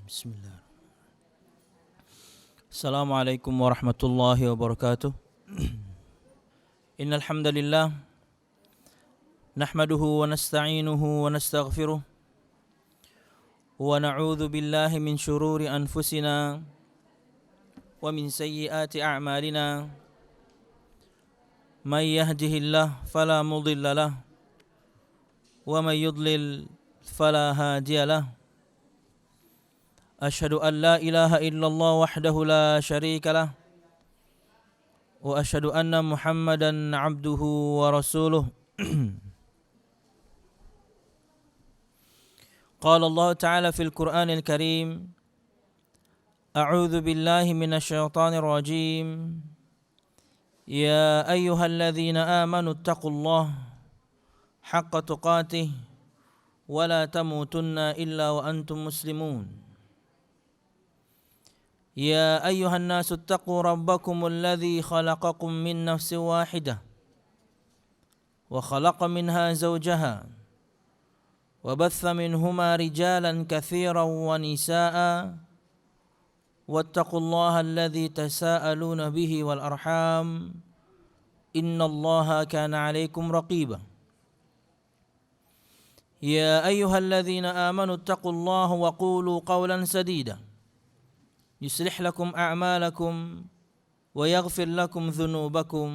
Bismillah. Assalamualaikum warahmatullahi wabarakatuh. Innal hamdalillah nahmaduhu wa nasta'inuhu wa nastaghfiruh wa na'udzu billahi min shururi anfusina wa min sayyiati a'malina. May yahdihillahu fala mudilla lahu wa may yudlil fala hadiya lahu. أشهد أن لا إله إلا الله وحده لا شريك له وأشهد أن محمدا عبده ورسوله قال الله تعالى في القرآن الكريم أعوذ بالله من الشيطان الرجيم يا أيها الذين آمنوا اتقوا الله حق تقاته ولا تموتن إلا وأنتم مسلمون يا أيها الناس اتقوا ربكم الذي خلقكم من نفس واحدة وخلق منها زوجها وبث منهما رجالا كثيرا ونساء واتقوا الله الذي تساءلون به والأرحام إن الله كان عليكم رقيبا يا أيها الذين آمنوا اتقوا الله وقولوا قولا سديدا يصلح لكم أعمالكم ويغفر لكم ذنوبكم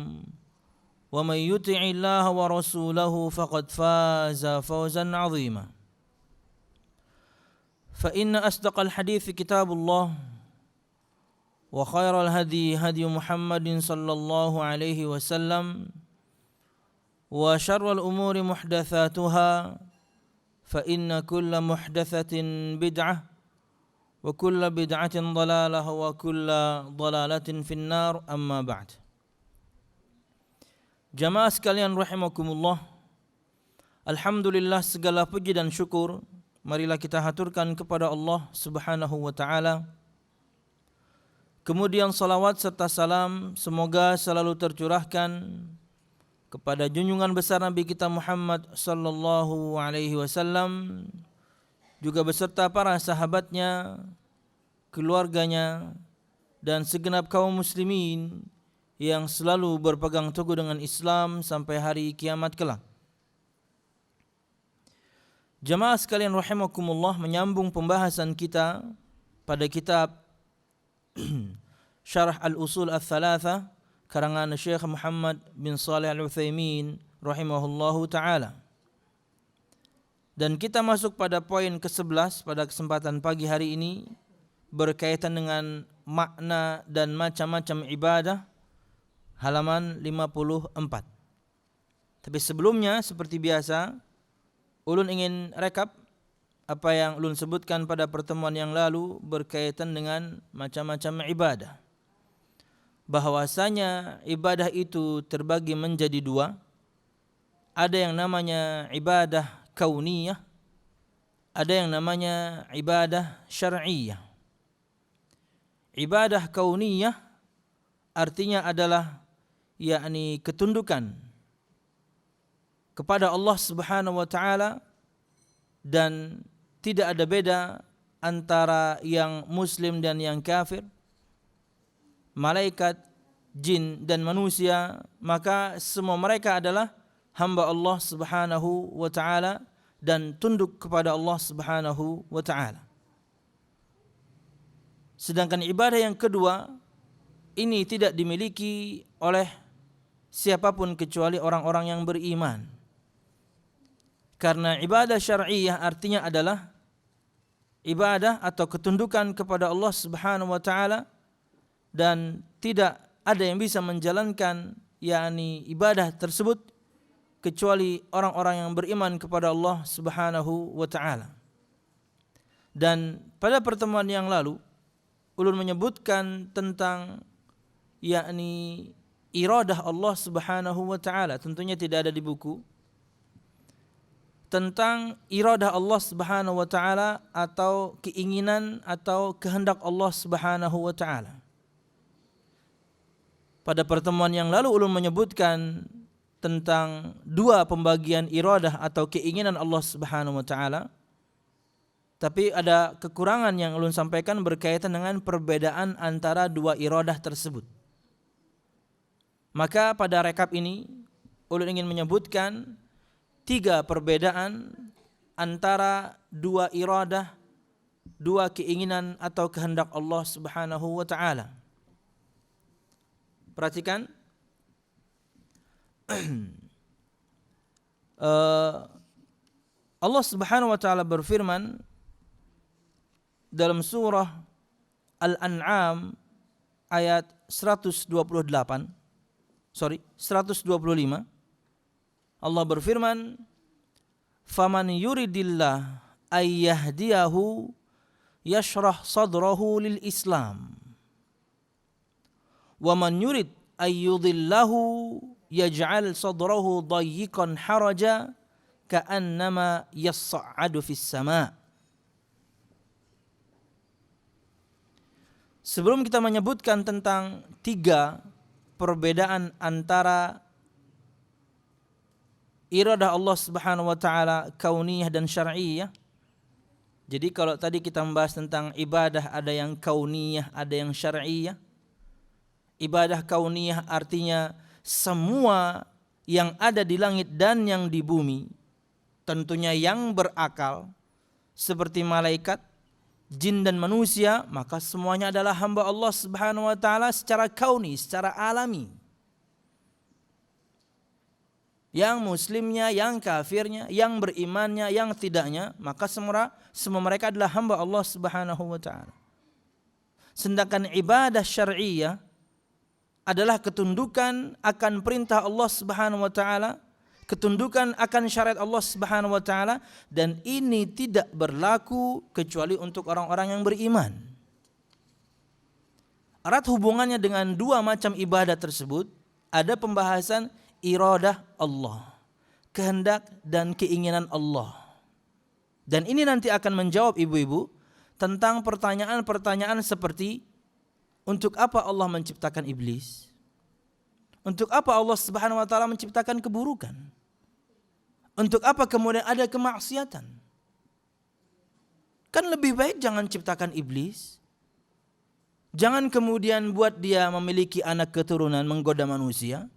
ومن يطع الله ورسوله فقد فاز فوزا عظيما فإن أصدق الحديث كتاب الله وخير الهدي هدي محمد صلى الله عليه وسلم وشر الأمور محدثاتها فإن كل محدثة بدعة وكل بدعة ضلالة وكل ضلالة في النار أما بعد. Jamaah sekalian rahimakumullah, alhamdulillah segala puji dan syukur marilah kita haturkan kepada Allah Subhanahu wa taala. Kemudian salawat serta salam semoga selalu tercurahkan kepada junjungan besar Nabi kita Muhammad sallallahu alaihi wasallam, juga beserta para sahabatnya, keluarganya, dan segenap kaum muslimin yang selalu berpegang teguh dengan Islam sampai hari kiamat kelak. Jamaah sekalian rahimakumullah, menyambung pembahasan kita pada kitab Syarah Al-Usul Al-Thalatha karangan Syekh Muhammad bin Shalih Al-Utsaimin rahimahullahu ta'ala. Dan kita masuk pada poin ke-11 pada kesempatan pagi hari ini, berkaitan dengan makna dan macam-macam ibadah, halaman 54. Tapi sebelumnya seperti biasa, ulun ingin rekap apa yang ulun sebutkan pada pertemuan yang lalu berkaitan dengan macam-macam ibadah. Bahwasanya ibadah itu terbagi menjadi dua. Ada yang namanya ibadah kauniyah, ada yang namanya ibadah syar'iyah. Ibadah kauniyah artinya adalah yakni ketundukan kepada Allah Subhanahu wa taala, dan tidak ada beda antara yang muslim dan yang kafir, malaikat, jin dan manusia, maka semua mereka adalah hamba Allah Subhanahu wa taala dan tunduk kepada Allah Subhanahu wa taala. Sedangkan ibadah yang kedua ini tidak dimiliki oleh siapapun kecuali orang-orang yang beriman. Karena ibadah syar'iyah artinya adalah ibadah atau ketundukan kepada Allah Subhanahu wa taala, dan tidak ada yang bisa menjalankan yakni ibadah tersebut kecuali orang-orang yang beriman kepada Allah Subhanahu wa taala. Dan pada pertemuan yang lalu ulun menyebutkan tentang yakni iradah Allah Subhanahu wa taala, tentunya tidak ada di buku, tentang iradah Allah Subhanahu wa taala atau keinginan atau kehendak Allah Subhanahu wa taala. Pada pertemuan yang lalu ulun menyebutkan tentang dua pembagian iradah atau keinginan Allah Subhanahu wa taala. Tapi ada kekurangan yang ulun sampaikan berkaitan dengan perbedaan antara dua iradah tersebut. Maka pada rekap ini ulun ingin menyebutkan 3 perbedaan antara dua iradah, dua keinginan atau kehendak Allah Subhanahu wa taala. Perhatikan Allah Subhanahu wa taala berfirman dalam surah Al-An'am ayat 125. Allah berfirman, "Faman yuridillah ayyahdiyahu yashrah sadrahu lil Islam. Wa man yurid ayyudillahu yaj'al sadrahu dayyiqan haraja ka'annama yas'adu fis sama'." Sebelum kita menyebutkan tentang 3 perbedaan antara iradah Allah Subhanahu wa taala kauniyah dan syar'iyyah. Jadi kalau tadi kita membahas tentang ibadah, ada yang kauniyah, ada yang syar'iyyah. Ibadah kauniyah artinya semua yang ada di langit dan yang di bumi, tentunya yang berakal seperti malaikat, jin dan manusia, maka semuanya adalah hamba Allah Subhanahu wa taala secara kauni, secara alami. Yang muslimnya, yang kafirnya, yang berimannya, yang tidaknya, maka semua mereka adalah hamba Allah Subhanahu wa taala. Sedangkan ibadah syar'iyyah adalah ketundukan akan perintah Allah Subhanahu wa taala, ketundukan akan syariat Allah Subhanahu wa taala, dan ini tidak berlaku kecuali untuk orang-orang yang beriman. Erat hubungannya dengan 2 macam ibadah tersebut, ada pembahasan iradah Allah, kehendak dan keinginan Allah. Dan ini nanti akan menjawab ibu-ibu tentang pertanyaan-pertanyaan seperti, untuk apa Allah menciptakan iblis? Untuk apa Allah Subhanahu wa taala menciptakan keburukan? Untuk apa kemudian ada kemaksiatan? Kan lebih baik jangan ciptakan iblis. Jangan kemudian buat dia memiliki anak keturunan menggoda manusia.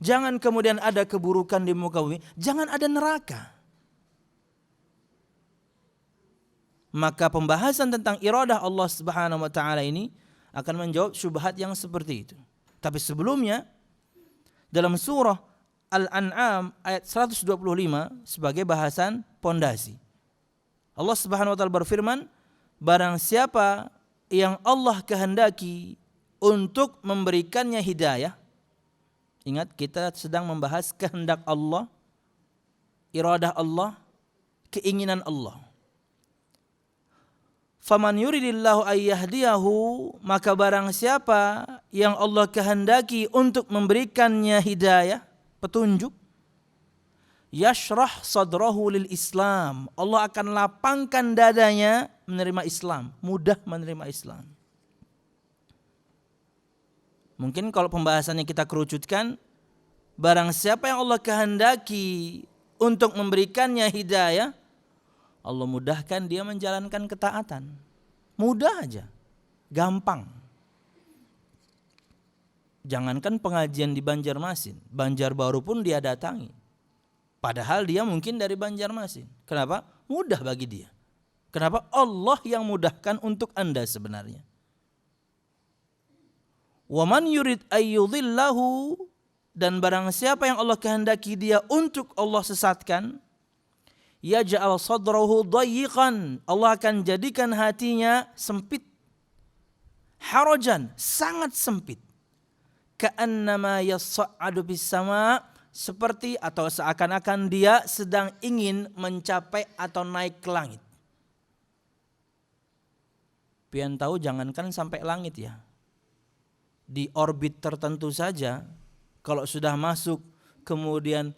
Jangan kemudian ada keburukan di muka bumi, jangan ada neraka. Maka pembahasan tentang iradah Allah Subhanahu wa taala ini akan menjawab syubhat yang seperti itu. Tapi sebelumnya dalam surah Al-An'am ayat 125 sebagai bahasan pondasi, Allah Subhanahu wa taala berfirman, barang siapa yang Allah kehendaki untuk memberikannya hidayah. Ingat, kita sedang membahas kehendak Allah, iradah Allah, keinginan Allah. Faman yuridillahu ayyahdiyahu, maka barang siapa yang Allah kehendaki untuk memberikannya hidayah, petunjuk, yashrah sadrahu lil Islam, Allah akan lapangkan dadanya menerima Islam, mudah menerima Islam. Mungkin kalau pembahasannya kita kerucutkan, barang siapa yang Allah kehendaki untuk memberikannya hidayah, Allah mudahkan dia menjalankan ketaatan. Mudah aja, gampang. Jangankan pengajian di Banjarmasin, Banjarbaru pun dia datangi. Padahal dia mungkin dari Banjarmasin. Kenapa? Mudah bagi dia. Kenapa? Allah yang mudahkan untuk Anda sebenarnya. Wa man yurid ayyudhillahu, dan barang siapa yang Allah kehendaki dia untuk Allah sesatkan, yaj'al sadrahu dayyiqan, Allah akan jadikan hatinya sempit, harajan, sangat sempit, ka'annama yas'adu bis sama, seperti atau seakan-akan dia sedang ingin mencapai atau naik ke langit. Pian tahu jangankan sampai langit ya, di orbit tertentu saja, kalau sudah masuk kemudian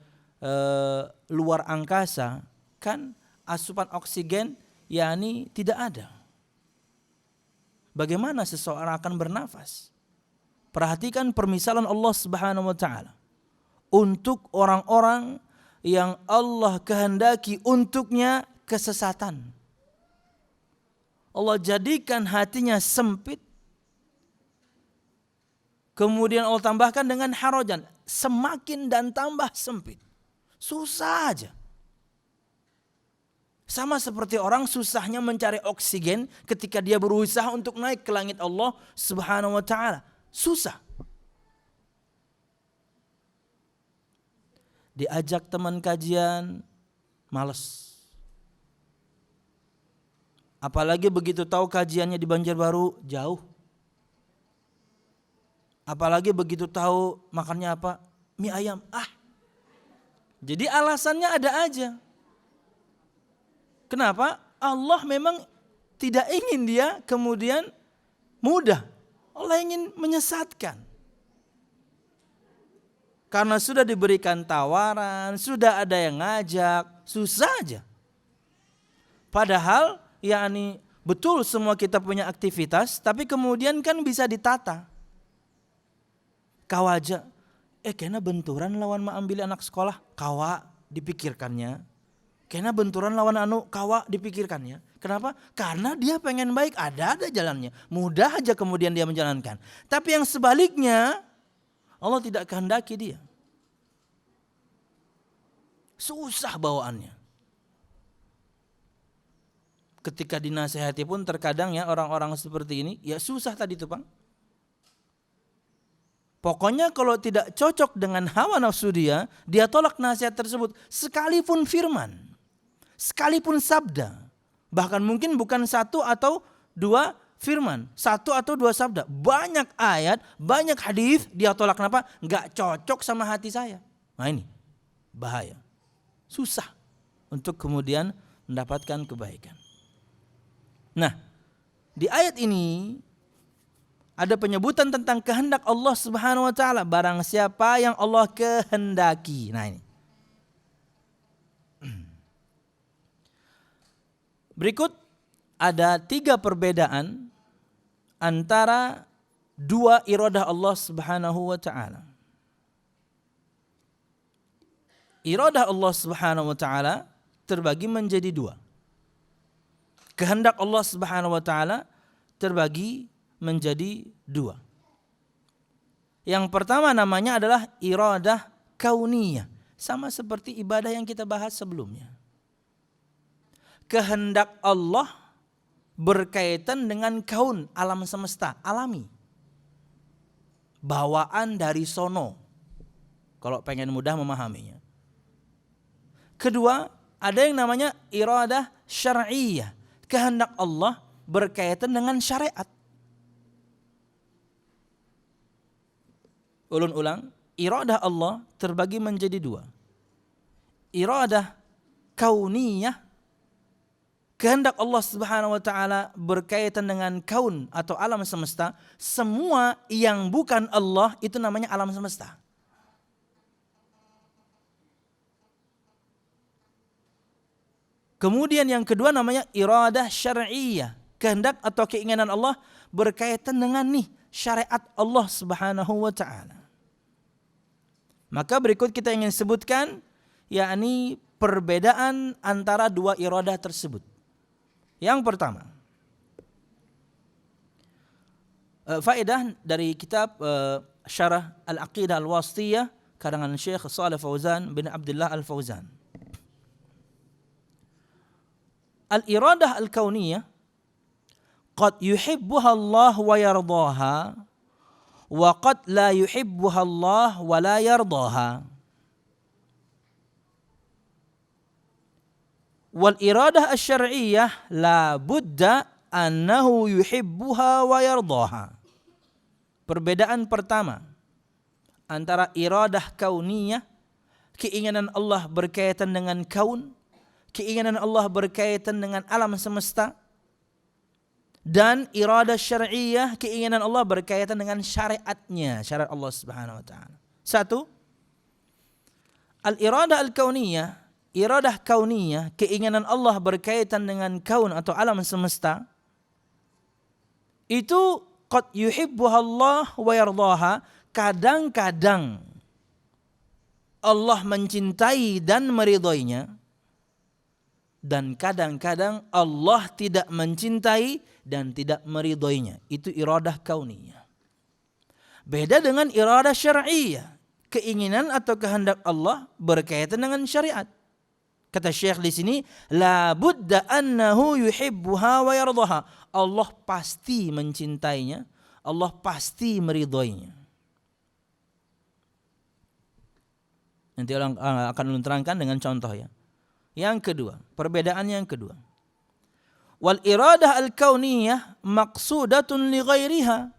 luar angkasa, kan asupan oksigen yakni tidak ada. Bagaimana seseorang akan bernafas? Perhatikan permisalan Allah Subhanahu wa taala untuk orang-orang yang Allah kehendaki untuknya kesesatan, Allah jadikan hatinya sempit. Kemudian Allah tambahkan dengan harajan, semakin dan tambah sempit. Susah aja. Sama seperti orang susahnya mencari oksigen ketika dia berusaha untuk naik ke langit Allah Subhanahu wa taala. Susah. Diajak teman kajian, malas. Apalagi begitu tahu kajiannya di Banjarbaru, jauh. Apalagi begitu tahu makannya apa? Mie ayam. Jadi alasannya ada aja. Kenapa? Allah memang tidak ingin dia kemudian mudah. Allah ingin menyesatkan. Karena sudah diberikan tawaran, sudah ada yang ngajak, susah aja. Padahal betul semua kita punya aktivitas, tapi kemudian kan bisa ditata. Kawaja, kena benturan lawan ambil anak sekolah, kawa dipikirkannya. Kena benturan lawan kawa dipikirkannya. Kenapa? Karena dia pengen baik, ada jalannya. Mudah aja kemudian dia menjalankan. Tapi yang sebaliknya, Allah tidak kehendaki dia. Susah bawaannya. Ketika dinasihati pun terkadang ya orang-orang seperti ini, ya susah tadi tuh Bang. Pokoknya kalau tidak cocok dengan hawa nafsu dia tolak nasihat tersebut. Sekalipun firman, sekalipun sabda. Bahkan mungkin bukan satu atau dua firman, satu atau dua sabda. Banyak ayat, banyak hadis dia tolak. Kenapa? Gak cocok sama hati saya. Nah ini bahaya. Susah untuk kemudian mendapatkan kebaikan. Nah, di ayat ini ada penyebutan tentang kehendak Allah Subhanahu wa taala, barang siapa yang Allah kehendaki. Nah ini. Berikut ada 3 perbedaan antara 2 iradah Allah Subhanahu wa taala. Iradah Allah Subhanahu wa taala terbagi menjadi 2. Kehendak Allah Subhanahu wa taala terbagi menjadi 2. Yang pertama namanya adalah iradah kauniyah, sama seperti ibadah yang kita bahas sebelumnya. Kehendak Allah berkaitan dengan kaun, alam semesta, alami. Bawaan dari sono. Kalau pengen mudah memahaminya. Kedua, ada yang namanya iradah syar'iyyah. Kehendak Allah berkaitan dengan syariat. Ulun-ulang, iradah Allah terbagi menjadi 2. Iradah kauniyah, kehendak Allah Subhanahu wa taala berkaitan dengan kaun atau alam semesta. Semua yang bukan Allah itu namanya alam semesta. Kemudian yang kedua namanya iradah syar'iyyah. Kehendak atau keinginan Allah berkaitan dengan syariat Allah Subhanahu wa taala. Maka berikut kita ingin sebutkan yakni perbedaan antara 2 iradah tersebut. Yang pertama, faedah dari kitab Syarah Al-Aqidah Al-Wasithiyah karangan Syekh Shalih Fauzan bin Abdullah Al-Fauzan. Al-iradah al-kauniyah qad yuhibbuha Allah wa yardaha wa qad la yuhibbuha Allah wa la yardaha. Wal iradah asy-syar'iyyah la budda annahu yuhibbuha wa yardaha. Perbedaan pertama antara iradah kauniyah, keinginan Allah berkaitan dengan kaun, keinginan Allah berkaitan dengan alam semesta, dan iradah syar'iyyah, keinginan Allah berkaitan dengan syariatnya, syariat Allah Subhanahu wa taala. 1. Al-iradah al-kauniyah, iradah kauniyah, keinginan Allah berkaitan dengan kaun atau alam semesta, itu qad yuhibbuha Allah wa yardaha, kadang-kadang Allah mencintai dan meridhoinya. dan kadang-kadang Allah tidak mencintai dan tidak meridhoinya. Itu iradah kauniyah. Beda dengan iradah syar'iyah. Keinginan atau kehendak Allah berkaitan dengan syariat. Kata Syekh di sini, la budda annahu yuhibbuha wa yardaha. Allah pasti mencintainya, Allah pasti meridhoinya. Nanti orang akan menerangkan dengan contoh ya. Yang kedua, perbedaan yang kedua. Wal iradah al-kauniyah maqsudatun li ghairiha.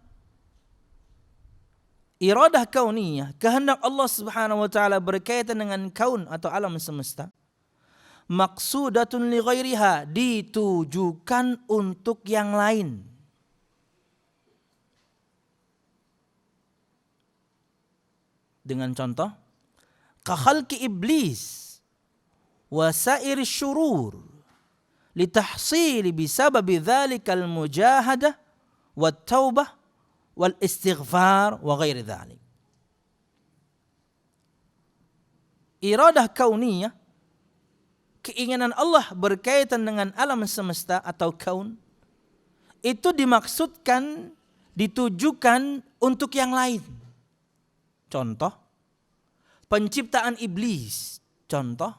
Iradah kauniyah, kehendak Allah Subhanahu wa taala berkaitan dengan kaun atau alam semesta. Maqsudatun li ghairiha, ditujukan untuk yang lain. Dengan contoh, ka khalqi iblis wa sa'ir syurur litahsili bisababi dzalikal mujahadah wat taubah wal istighfar wa ghairi dzalik. Iradah kauniyah, keinginan Allah berkaitan dengan alam semesta atau kaun, itu dimaksudkan, ditujukan untuk yang lain. Contoh, penciptaan iblis. Contoh,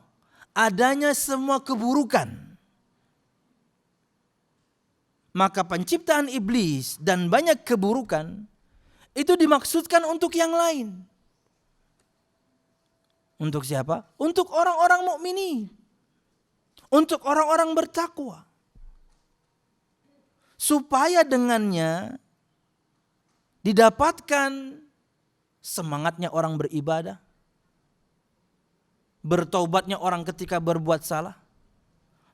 adanya semua keburukan. Maka penciptaan iblis dan banyak keburukan itu dimaksudkan untuk yang lain. Untuk siapa? Untuk orang-orang mukminin. Untuk orang-orang bertakwa. Supaya dengannya didapatkan semangatnya orang beribadah, bertaubatnya orang ketika berbuat salah,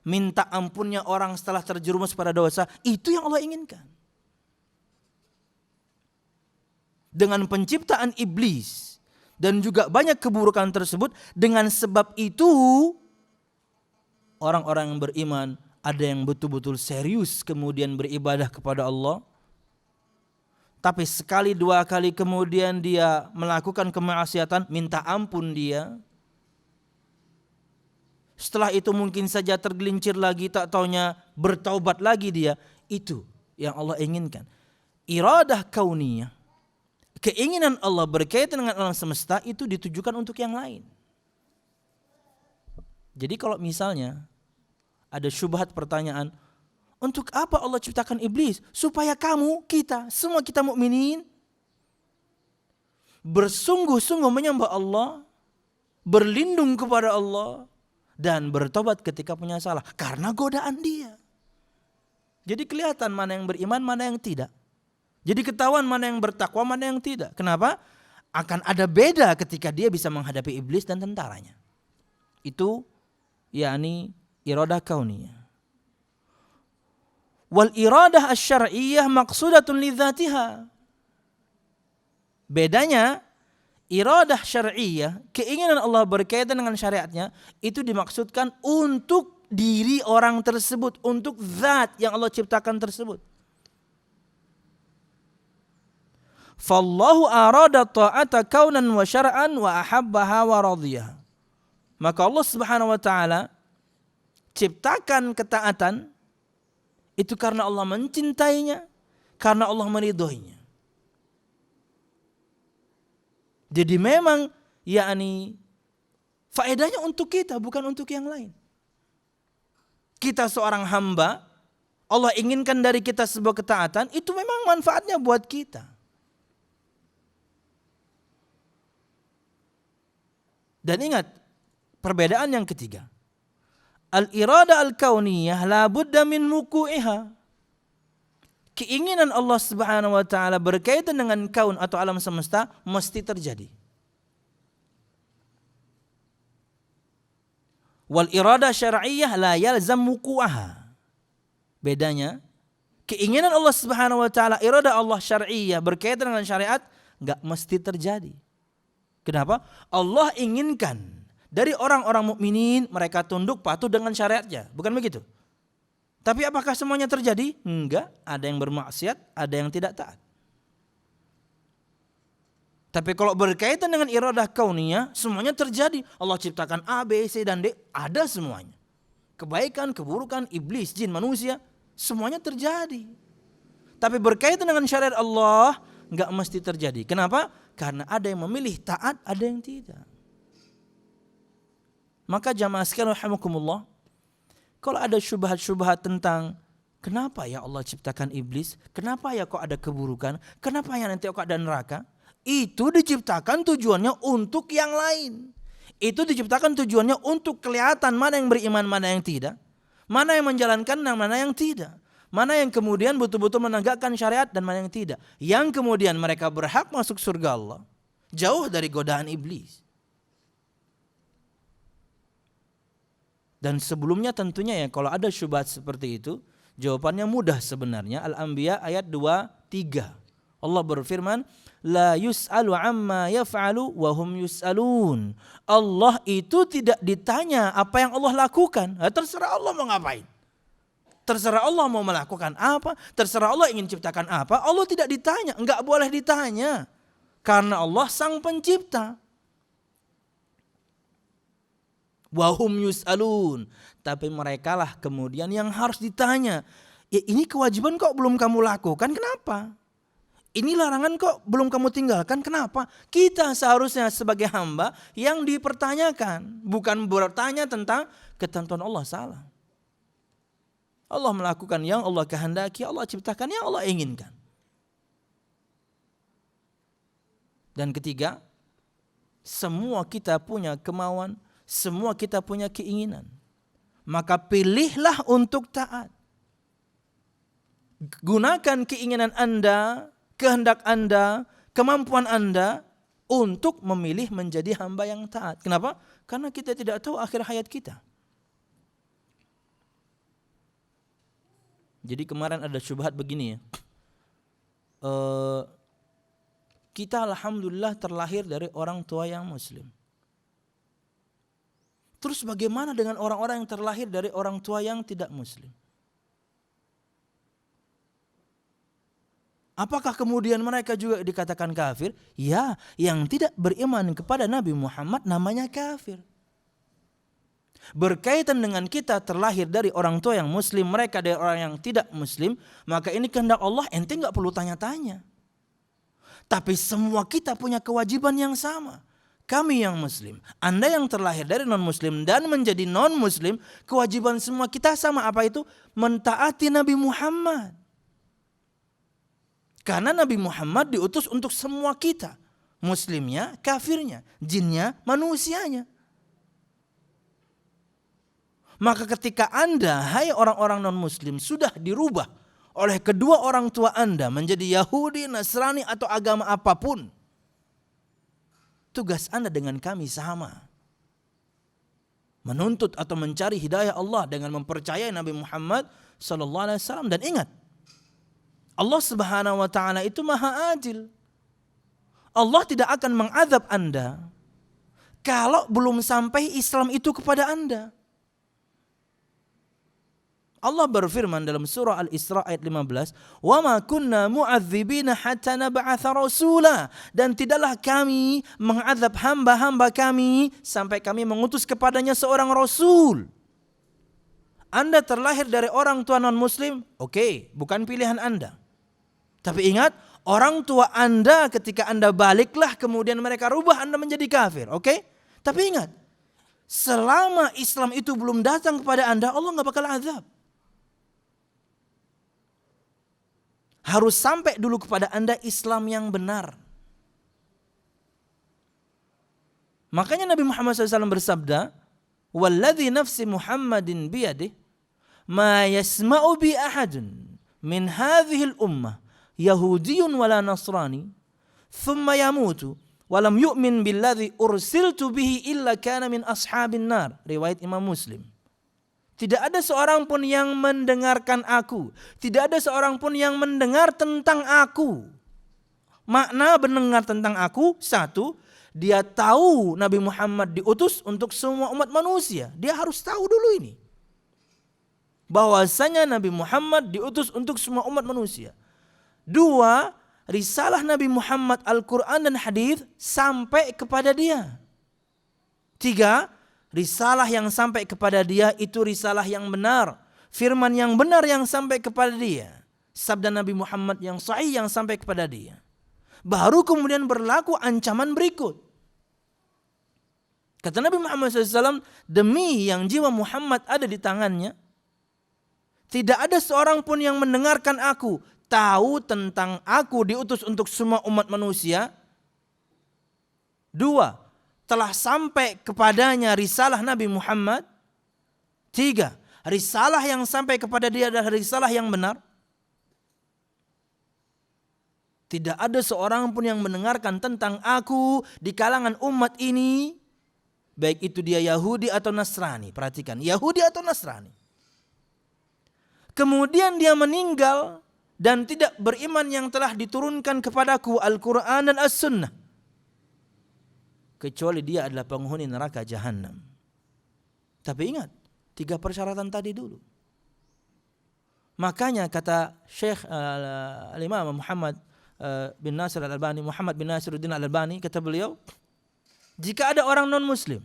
minta ampunnya orang setelah terjerumus pada dosa. Itu yang Allah inginkan. Dengan penciptaan iblis dan juga banyak keburukan tersebut, dengan sebab itu orang-orang yang beriman ada yang betul-betul serius kemudian beribadah kepada Allah. Tapi sekali dua kali kemudian dia melakukan kemaksiatan, minta ampun dia. Setelah itu mungkin saja tergelincir lagi, tak taunya bertaubat lagi dia. Itu yang Allah inginkan. Iradah kauniyah, keinginan Allah berkaitan dengan alam semesta itu ditujukan untuk yang lain. Jadi kalau misalnya ada syubhat pertanyaan, untuk apa Allah ciptakan iblis? Supaya kamu, kita, semua kita mukminin bersungguh-sungguh menyembah Allah, berlindung kepada Allah, dan bertobat ketika punya salah karena godaan dia. Jadi kelihatan mana yang beriman, mana yang tidak. Jadi ketahuan mana yang bertakwa, mana yang tidak. Kenapa? Akan ada beda ketika dia bisa menghadapi iblis dan tentaranya. Itu yakni iradah kauniyah. Wal iradah asy-syar'iyyah maqsudatun li dzatiha. Bedanya, iradah syar'iyah, keinginan Allah berkaitan dengan syariatnya, itu dimaksudkan untuk diri orang tersebut, untuk zat yang Allah ciptakan tersebut. Fallahu arada ta'ata kaunan wa syar'an wa ahabbaha wa radiyah. Maka Allah Subhanahu wa taala ciptakan ketaatan itu karena Allah mencintainya, karena Allah meridhoinya. Jadi memang yakni faedahnya untuk kita, bukan untuk yang lain. Kita seorang hamba, Allah inginkan dari kita sebuah ketaatan, itu memang manfaatnya buat kita. Dan ingat, perbedaan yang ketiga. Al-irada al-kauniyah la budda min wuku'iha. Keinginan Allah Subhanahu wa taala berkaitan dengan kaun atau alam semesta mesti terjadi. Wal irada syar'iyyah la yalzam wuqu'aha. Bedanya, keinginan Allah Subhanahu wa taala, irada Allah syar'iyyah berkaitan dengan syariat enggak mesti terjadi. Kenapa? Allah inginkan dari orang-orang mukminin mereka tunduk patuh dengan syariatnya, bukan begitu? Tapi apakah semuanya terjadi? Enggak, ada yang bermaksiat, ada yang tidak taat. Tapi kalau berkaitan dengan iradah kauniyah, semuanya terjadi. Allah ciptakan A, B, C, dan D, ada semuanya. kebaikan, keburukan, iblis, jin, manusia, semuanya terjadi. Tapi berkaitan dengan syariat Allah, enggak mesti terjadi. Kenapa? Karena ada yang memilih taat, ada yang tidak. Maka jamaah sekalian rahimakumullah, kalau ada syubhat-syubhat tentang kenapa ya Allah ciptakan iblis, kenapa ya kok ada keburukan, kenapa ya nanti kok ada neraka, itu diciptakan tujuannya untuk yang lain. Itu diciptakan tujuannya untuk kelihatan mana yang beriman, mana yang tidak, mana yang menjalankan dan mana yang tidak, mana yang kemudian betul-betul menegakkan syariat dan mana yang tidak. Yang kemudian mereka berhak masuk surga Allah, jauh dari godaan iblis. Dan sebelumnya tentunya ya kalau ada syubhat seperti itu, jawabannya mudah sebenarnya. Al-Anbiya ayat 2-3. Allah berfirman, la yus'alu amma yaf'alu wa hum yus'alun. Allah itu tidak ditanya apa yang Allah lakukan. Terserah Allah mau ngapain. Terserah Allah mau melakukan apa, terserah Allah ingin ciptakan apa, Allah tidak ditanya, enggak boleh ditanya. Karena Allah sang pencipta. Wa hum yus'alun. Tapi merekalah kemudian yang harus ditanya. Ya, ini kewajiban kok belum kamu lakukan, kenapa? Ini larangan kok belum kamu tinggalkan, kenapa? Kita seharusnya sebagai hamba yang dipertanyakan, bukan bertanya tentang ketentuan Allah, salah. Allah melakukan yang Allah kehendaki, Allah ciptakan yang Allah inginkan. Dan ketiga, semua kita punya kemauan, semua kita punya keinginan. Maka pilihlah untuk taat. Gunakan keinginan Anda, kehendak Anda, kemampuan Anda untuk memilih menjadi hamba yang taat. Kenapa? Karena kita tidak tahu akhir hayat kita. Jadi kemarin ada syubhat begini ya. Kita alhamdulillah terlahir dari orang tua yang muslim. Terus bagaimana dengan orang-orang yang terlahir dari orang tua yang tidak muslim? Apakah kemudian mereka juga dikatakan kafir? Ya, yang tidak beriman kepada Nabi Muhammad namanya kafir. Berkaitan dengan kita terlahir dari orang tua yang muslim, mereka dari orang yang tidak muslim, maka ini kehendak Allah, ente gak perlu tanya-tanya. Tapi semua kita punya kewajiban yang sama. Kami yang muslim, Anda yang terlahir dari non-muslim dan menjadi non-muslim, kewajiban semua kita sama, apa itu? Mentaati Nabi Muhammad. Karena Nabi Muhammad diutus untuk semua kita. Muslimnya, kafirnya, jinnya, manusianya. Maka ketika Anda, hai orang-orang non-muslim, sudah dirubah oleh kedua orang tua Anda menjadi Yahudi, Nasrani atau agama apapun, tugas Anda dengan kami sama. Menuntut atau mencari hidayah Allah dengan mempercayai Nabi Muhammad SAW. Dan ingat, Allah Subhanahu wa taala itu Maha Adil. Allah tidak akan mengazab Anda kalau belum sampai Islam itu kepada Anda. Allah berfirman dalam surah Al-Isra ayat 15, "Wa ma kunna mu'adzibina hatta nab'atha rasula." Dan tidaklah kami mengazab hamba-hamba kami sampai kami mengutus kepadanya seorang rasul. Anda terlahir dari orang tua non-muslim, oke, bukan pilihan Anda. Tapi ingat, orang tua Anda ketika Anda baliklah kemudian mereka rubah Anda menjadi kafir, oke? Tapi ingat, selama Islam itu belum datang kepada Anda, Allah gak bakal azab. Harus sampai dulu kepada Anda Islam yang benar. Makanya Nabi Muhammad SAW bersabda, "Walladzi nafsi Muhammadin biyadih, ma yasma'u bi ahadun min hadhil ummah Yahudiyun wala Nasrani, thumma yamutu, walam yu'min billadzi ursiltu bihi illa kana min ashabin nar." Riwayat Imam Muslim. Tidak ada seorang pun yang mendengarkan aku. Tidak ada seorang pun yang mendengar tentang aku. Makna mendengar tentang aku, satu, dia tahu Nabi Muhammad diutus untuk semua umat manusia. Dia harus tahu dulu ini. Bahwasanya Nabi Muhammad diutus untuk semua umat manusia. Dua, risalah Nabi Muhammad Al-Quran dan Hadis sampai kepada dia. Tiga, risalah yang sampai kepada dia itu risalah yang benar, firman yang benar yang sampai kepada dia, sabda Nabi Muhammad yang sahih yang sampai kepada dia. Baru kemudian berlaku ancaman berikut. Kata Nabi Muhammad SAW, demi yang jiwa Muhammad ada di tangannya, tidak ada seorang pun yang mendengarkan aku, tahu tentang aku diutus untuk semua umat manusia. 2, telah sampai kepadanya risalah Nabi Muhammad. 3, risalah yang sampai kepada dia adalah risalah yang benar. Tidak ada seorang pun yang mendengarkan tentang aku di kalangan umat ini, baik itu dia Yahudi atau Nasrani. Perhatikan, Yahudi atau Nasrani. Kemudian dia meninggal dan tidak beriman yang telah diturunkan kepadaku Al-Quran dan As-Sunnah, kecuali dia adalah penghuni neraka Jahannam. Tapi ingat, 3 persyaratan tadi dulu. Makanya kata Syekh Al-Imam Muhammad bin Nasir Al-Albani, Muhammad bin Nasiruddin Al-Albani, kata beliau, jika ada orang non-muslim,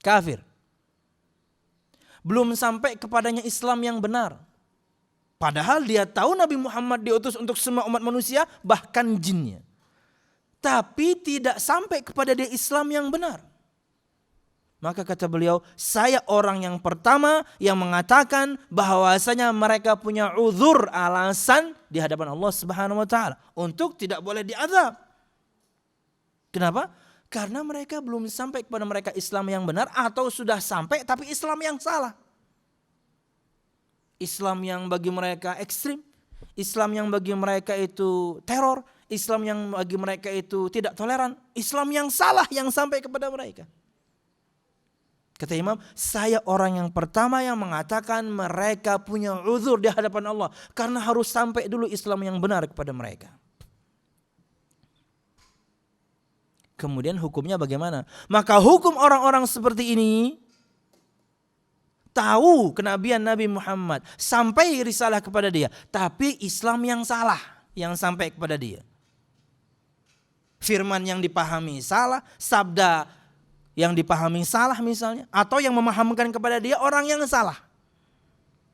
kafir, belum sampai kepadanya Islam yang benar, padahal dia tahu Nabi Muhammad diutus untuk semua umat manusia, bahkan jinnya, tapi tidak sampai kepada dia Islam yang benar, maka kata beliau, saya orang yang pertama yang mengatakan bahwasanya mereka punya uzur, alasan di hadapan Allah Subhanahu wa taala untuk tidak boleh diazab. Kenapa? Karena mereka belum sampai kepada mereka Islam yang benar, atau sudah sampai tapi Islam yang salah. Islam yang bagi mereka ekstrim, Islam yang bagi mereka itu teror, Islam yang bagi mereka itu tidak toleran, Islam yang salah yang sampai kepada mereka. Kata Imam, saya orang yang pertama yang mengatakan mereka punya uzur di hadapan Allah, karena harus sampai dulu Islam yang benar kepada mereka. Kemudian hukumnya bagaimana? Maka hukum orang-orang seperti ini, tahu kenabian Nabi Muhammad, sampai risalah kepada dia, tapi Islam yang salah yang sampai kepada dia. Firman yang dipahami salah, sabda yang dipahami salah misalnya, atau yang memahamkan kepada dia orang yang salah.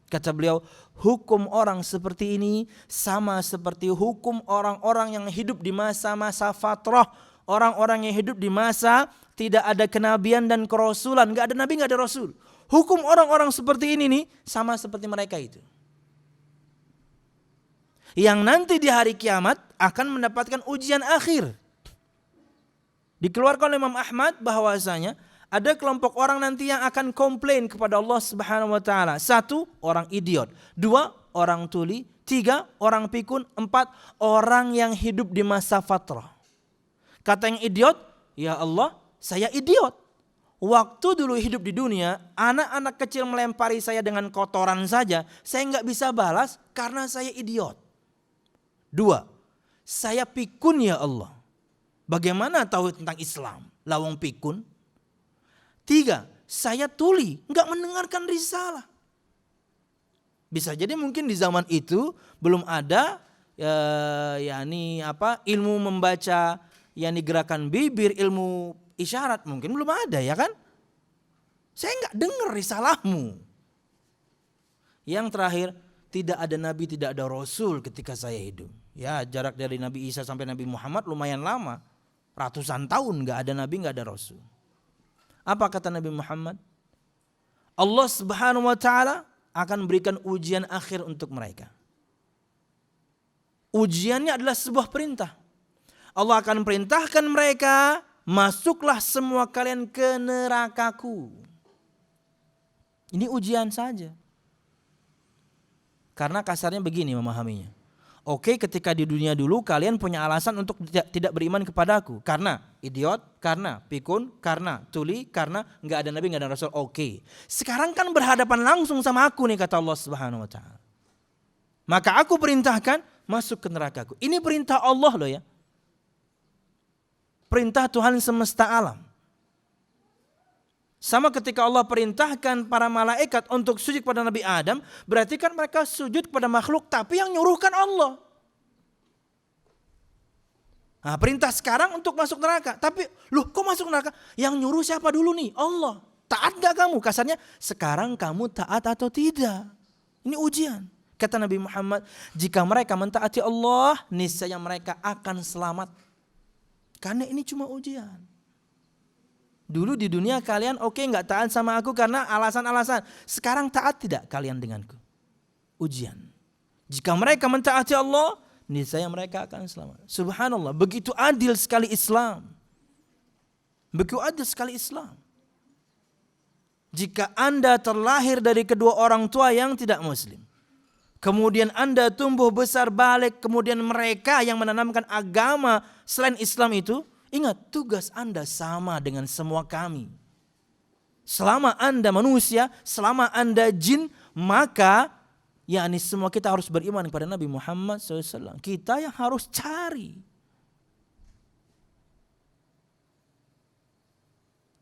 Kata beliau, hukum orang seperti ini sama seperti hukum orang-orang yang hidup di masa-masa fatrah, orang-orang yang hidup di masa tidak ada kenabian dan kerasulan, gak ada nabi, gak ada rasul. Hukum orang-orang seperti ini nih sama seperti mereka itu, yang nanti di hari kiamat akan mendapatkan ujian akhir. Dikeluarkan oleh Imam Ahmad bahwasanya ada kelompok orang nanti yang akan komplain kepada Allah Subhanahu wa taala. 1, orang idiot. 2, orang tuli. 3, orang pikun. 4, orang yang hidup di masa fatrah. Kata yang idiot, ya Allah, saya idiot. Waktu dulu hidup di dunia, anak-anak kecil melempari saya dengan kotoran saja, saya nggak bisa balas karena saya idiot. 2, saya pikun ya Allah. Bagaimana tahu tentang Islam? Lawang pikun. 3, saya tuli, nggak mendengarkan risalah. Bisa jadi mungkin di zaman itu belum ada ilmu membaca, gerakan bibir, ilmu isyarat, mungkin belum ada, ya kan? Saya nggak dengar risalahmu. Yang terakhir, tidak ada nabi, tidak ada rasul ketika saya hidup. Ya, jarak dari Nabi Isa sampai Nabi Muhammad lumayan lama. Ratusan tahun gak ada nabi, gak ada rasul. Apa kata Nabi Muhammad? Allah Subhanahu wa taala akan berikan ujian akhir untuk mereka. Ujiannya adalah sebuah perintah. Allah akan perintahkan mereka, masuklah semua kalian ke nerakaku. Ini ujian saja. Karena kasarnya begini memahaminya. Oke, ketika di dunia dulu kalian punya alasan untuk tidak beriman kepadaku. Karena idiot, karena pikun, karena tuli, karena gak ada nabi, gak ada rasul. Oke. Sekarang kan berhadapan langsung sama aku nih, kata Allah Subhanahu wa taala. Maka aku perintahkan masuk ke nerakaku. Ini perintah Allah loh ya. Perintah Tuhan semesta alam. Sama ketika Allah perintahkan para malaikat untuk sujud kepada Nabi Adam, berarti kan mereka sujud kepada makhluk, tapi yang nyuruhkan Allah. Nah, perintah sekarang untuk masuk neraka, tapi loh kok masuk neraka? Yang nyuruh siapa dulu nih? Allah. Taat gak kamu? Kasarnya, sekarang kamu taat atau tidak? Ini ujian. Kata Nabi Muhammad, jika mereka mentaati Allah, niscaya mereka akan selamat. Karena ini cuma ujian. Dulu di dunia kalian gak taat sama aku karena alasan-alasan. Sekarang taat tidak kalian denganku? Ujian. Jika mereka mentaati Allah, niscaya mereka akan selamat. Subhanallah, begitu adil sekali Islam. Begitu adil sekali Islam. Jika Anda terlahir dari kedua orang tua yang tidak muslim, kemudian Anda tumbuh besar balik, kemudian mereka yang menanamkan agama selain Islam itu, ingat tugas Anda sama dengan semua kami. Selama Anda manusia, selama Anda jin, maka semua kita harus beriman kepada Nabi Muhammad SAW. Kita yang harus cari.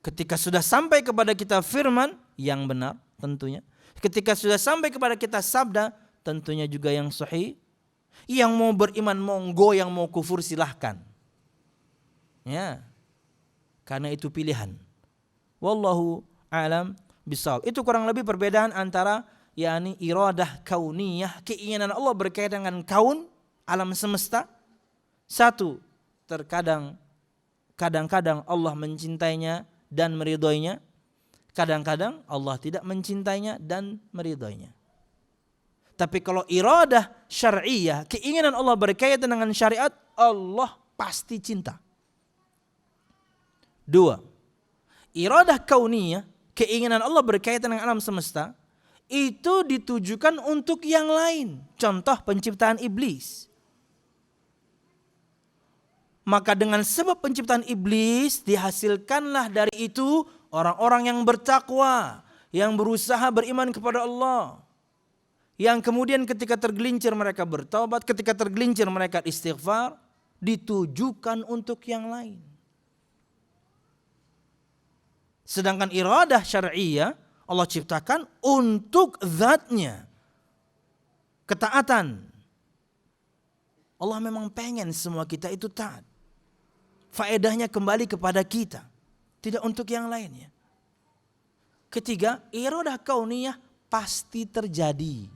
Ketika sudah sampai kepada kita firman yang benar tentunya. Ketika sudah sampai kepada kita sabda tentunya juga yang sahih. Yang mau beriman monggo, yang mau kufur silahkan. Ya. Karena itu pilihan. Wallahu a'lam bishawab. Itu kurang lebih perbedaan antara iradah kauniyah, keinginan Allah berkaitan dengan kaun, alam semesta. Satu, kadang-kadang Allah mencintainya dan meridhoinya. Kadang-kadang Allah tidak mencintainya dan meridhoinya. Tapi kalau iradah syar'iyah, keinginan Allah berkaitan dengan syariat, Allah pasti cinta. Dua, iradah kauniyah, keinginan Allah berkaitan dengan alam semesta, itu ditujukan untuk yang lain. Contoh penciptaan iblis. Maka dengan sebab penciptaan iblis dihasilkanlah dari itu orang-orang yang bertakwa, yang berusaha beriman kepada Allah. Yang kemudian ketika tergelincir mereka bertaubat, ketika tergelincir mereka istighfar, ditujukan untuk yang lain. Sedangkan iradah syar'iyah Allah ciptakan untuk zatnya. Ketaatan. Allah memang pengen semua kita itu taat. Faedahnya kembali kepada kita. Tidak untuk yang lainnya. Ketiga, iradah kauniyah pasti terjadi.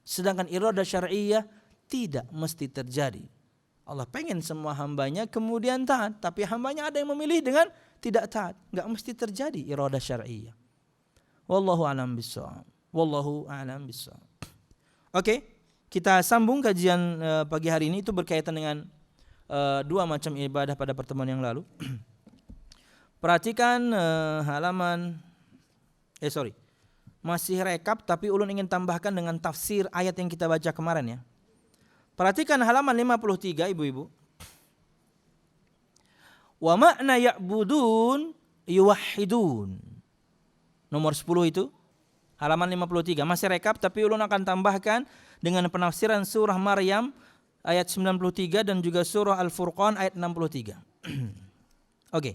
Sedangkan iradah syar'iyah tidak mesti terjadi. Allah pengen semua hambanya kemudian taat. Tapi hambanya ada yang memilih dengan tidak taat. Enggak mesti terjadi iradah syar'iyah. Wallahu a'lam bishawab. Wallahu a'lam bishawab. Oke, kita sambung kajian pagi hari ini. Itu berkaitan dengan dua macam ibadah pada pertemuan yang lalu. Perhatikan masih rekap tapi ulun ingin tambahkan dengan tafsir ayat yang kita baca kemarin ya. Perhatikan halaman 53 ibu-ibu. Wa ma'na ya'budun yuwahhidun. Nomor 10 itu halaman 53. Masih rekap tapi ulun akan tambahkan dengan penafsiran surah Maryam ayat 93 dan juga surah Al-Furqan ayat 63. Oke.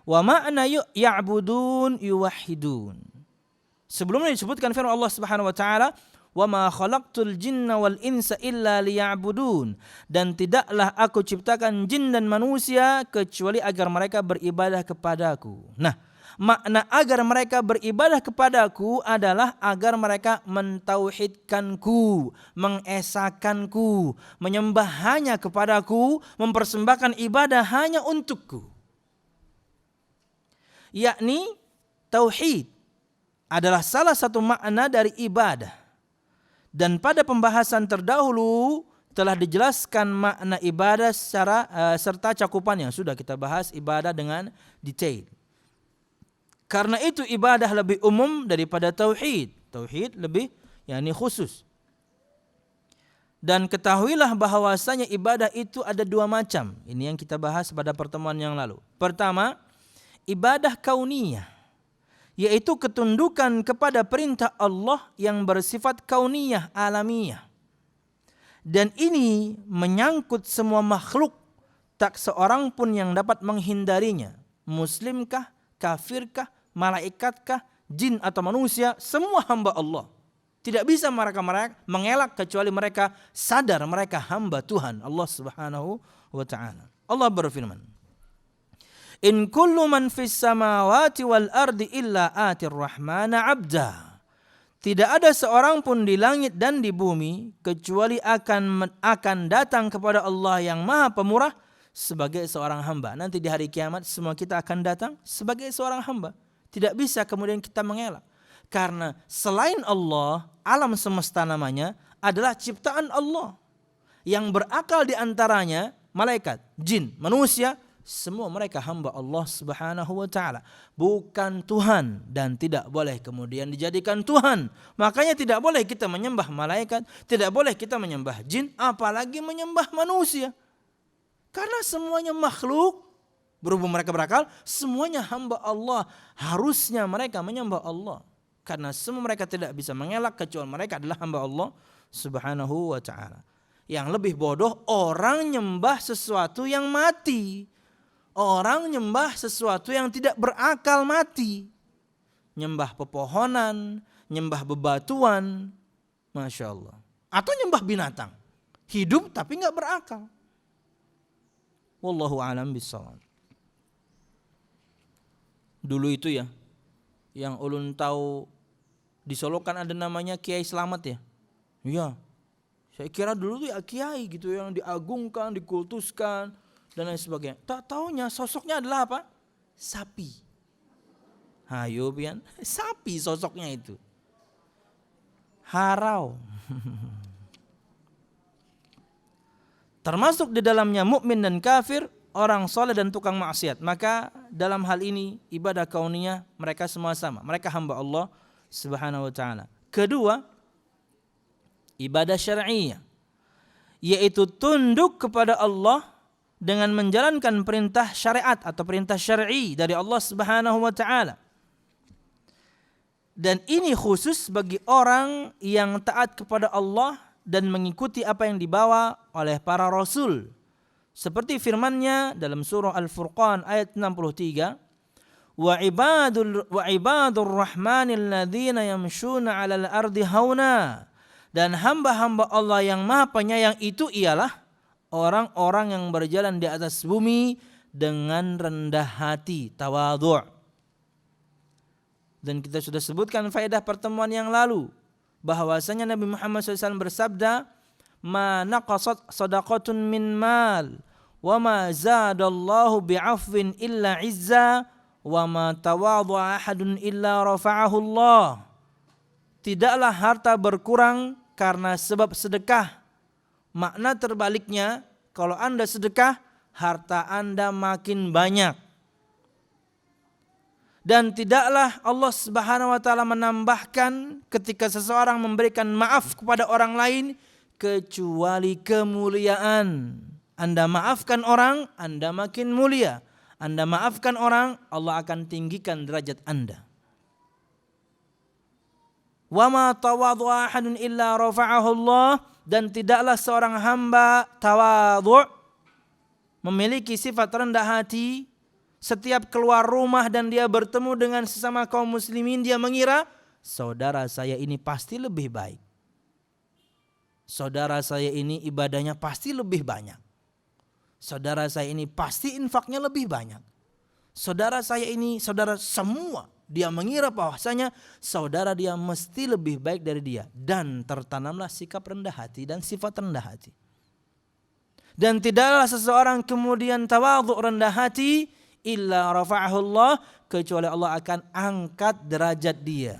Wa ma'na ya'budun yuwahhidun. Sebelumnya disebutkan firman Allah Subhanahu wa taala, "Wa ma khalaqtul jinna wal insa illa liya'budun." Dan tidaklah aku ciptakan jin dan manusia kecuali agar mereka beribadah kepadaku. Nah, makna agar mereka beribadah kepadaku adalah agar mereka mentauhidkanku, mengesakanku, menyembah hanya kepadaku, mempersembahkan ibadah hanya untukku. Yakni tauhid adalah salah satu makna dari ibadah. Dan pada pembahasan terdahulu telah dijelaskan makna ibadah secara serta cakupannya. Sudah kita bahas ibadah dengan detail. Karena itu ibadah lebih umum daripada tauhid. Tauhid lebih khusus. Dan ketahuilah bahwasanya ibadah itu ada dua macam. Ini yang kita bahas pada pertemuan yang lalu. Pertama, ibadah kauniyah, yaitu ketundukan kepada perintah Allah yang bersifat kauniyah, alamiah. Dan ini menyangkut semua makhluk, tak seorang pun yang dapat menghindarinya. Muslimkah, kafirkah, malaikatkah, jin atau manusia, semua hamba Allah. Tidak bisa mereka mengelak kecuali mereka sadar mereka hamba Tuhan Allah Subhanahu wa taala. Allah berfirman, In kullu man fis samawati wal ardi illa atir rahmana abda. Tidak ada seorang pun di langit dan di bumi kecuali akan datang kepada Allah yang Maha Pemurah sebagai seorang hamba. Nanti di hari kiamat semua kita akan datang sebagai seorang hamba. Tidak bisa kemudian kita mengelak. Karena selain Allah, alam semesta namanya adalah ciptaan Allah. Yang berakal di antaranya malaikat, jin, manusia, semua mereka hamba Allah Subhanahu wa taala, bukan Tuhan, dan tidak boleh kemudian dijadikan Tuhan. Makanya tidak boleh kita menyembah malaikat, tidak boleh kita menyembah jin, apalagi menyembah manusia. Karena semuanya makhluk, berhubung mereka berakal, semuanya hamba Allah. Harusnya mereka menyembah Allah. Karena semua mereka tidak bisa mengelak kecuali mereka adalah hamba Allah Subhanahu wa taala. Yang lebih bodoh orang nyembah sesuatu yang mati. Orang nyembah sesuatu yang tidak berakal mati. Nyembah pepohonan, nyembah bebatuan, Masya Allah. Atau nyembah binatang, hidup tapi gak berakal. Wallahu a'lam bishawab. Dulu itu ya, yang ulun tahu di Solo kan ada namanya Kiai Slamet ya. Iya, saya kira dulu tuh ya kiai gitu yang diagungkan, dikultuskan dan lain sebagainya. Tak taunya sosoknya adalah apa? Sapi. Hayo pian, sapi sosoknya itu. Harau. Termasuk di dalamnya mukmin dan kafir, orang soleh dan tukang maksiat. Maka dalam hal ini ibadah kauniyah mereka semua sama. Mereka hamba Allah Subhanahu wa taala. Kedua, ibadah syar'iyyah, yaitu tunduk kepada Allah dengan menjalankan perintah syariat atau perintah syar'i dari Allah Subhanahu wa taala. Dan ini khusus bagi orang yang taat kepada Allah dan mengikuti apa yang dibawa oleh para rasul. Seperti firman-Nya dalam surah Al-Furqan ayat 63, wa ibadur rahmanil ladzina yamshuna 'alal ardi hauna. Dan hamba-hamba Allah yang Maha Penyayang itu ialah orang-orang yang berjalan di atas bumi dengan rendah hati, tawadhu'. Dan kita sudah sebutkan faedah pertemuan yang lalu bahwasanya Nabi Muhammad SAW bersabda, ma naqasat sadaqatun min mal wa ma zadallahu bi'afwin illa izza wa ma tawadhu'a ahadun illa rafa'ahu Allah. Tidaklah harta berkurang karena sebab sedekah. Makna terbaliknya, kalau Anda sedekah, harta Anda makin banyak. Dan tidaklah Allah Subhanahu wa taala menambahkan ketika seseorang memberikan maaf kepada orang lain kecuali kemuliaan. Anda maafkan orang, Anda makin mulia. Anda maafkan orang, Allah akan tinggikan derajat Anda. Wa ma tawadhu'a ahadun illa rafa'ahu Allah. Dan tidaklah seorang hamba tawadhu', memiliki sifat rendah hati, setiap keluar rumah dan dia bertemu dengan sesama kaum muslimin, dia mengira saudara saya ini pasti lebih baik. Saudara saya ini ibadahnya pasti lebih banyak. Saudara saya ini pasti infaknya lebih banyak. Saudara saya ini, saudara semua, dia mengira bahwasanya saudara dia mesti lebih baik dari dia. Dan tertanamlah sikap rendah hati dan sifat rendah hati. Dan tidaklah seseorang kemudian tawadhu' rendah hati illa rafa'ahu Allah, kecuali Allah akan angkat derajat dia.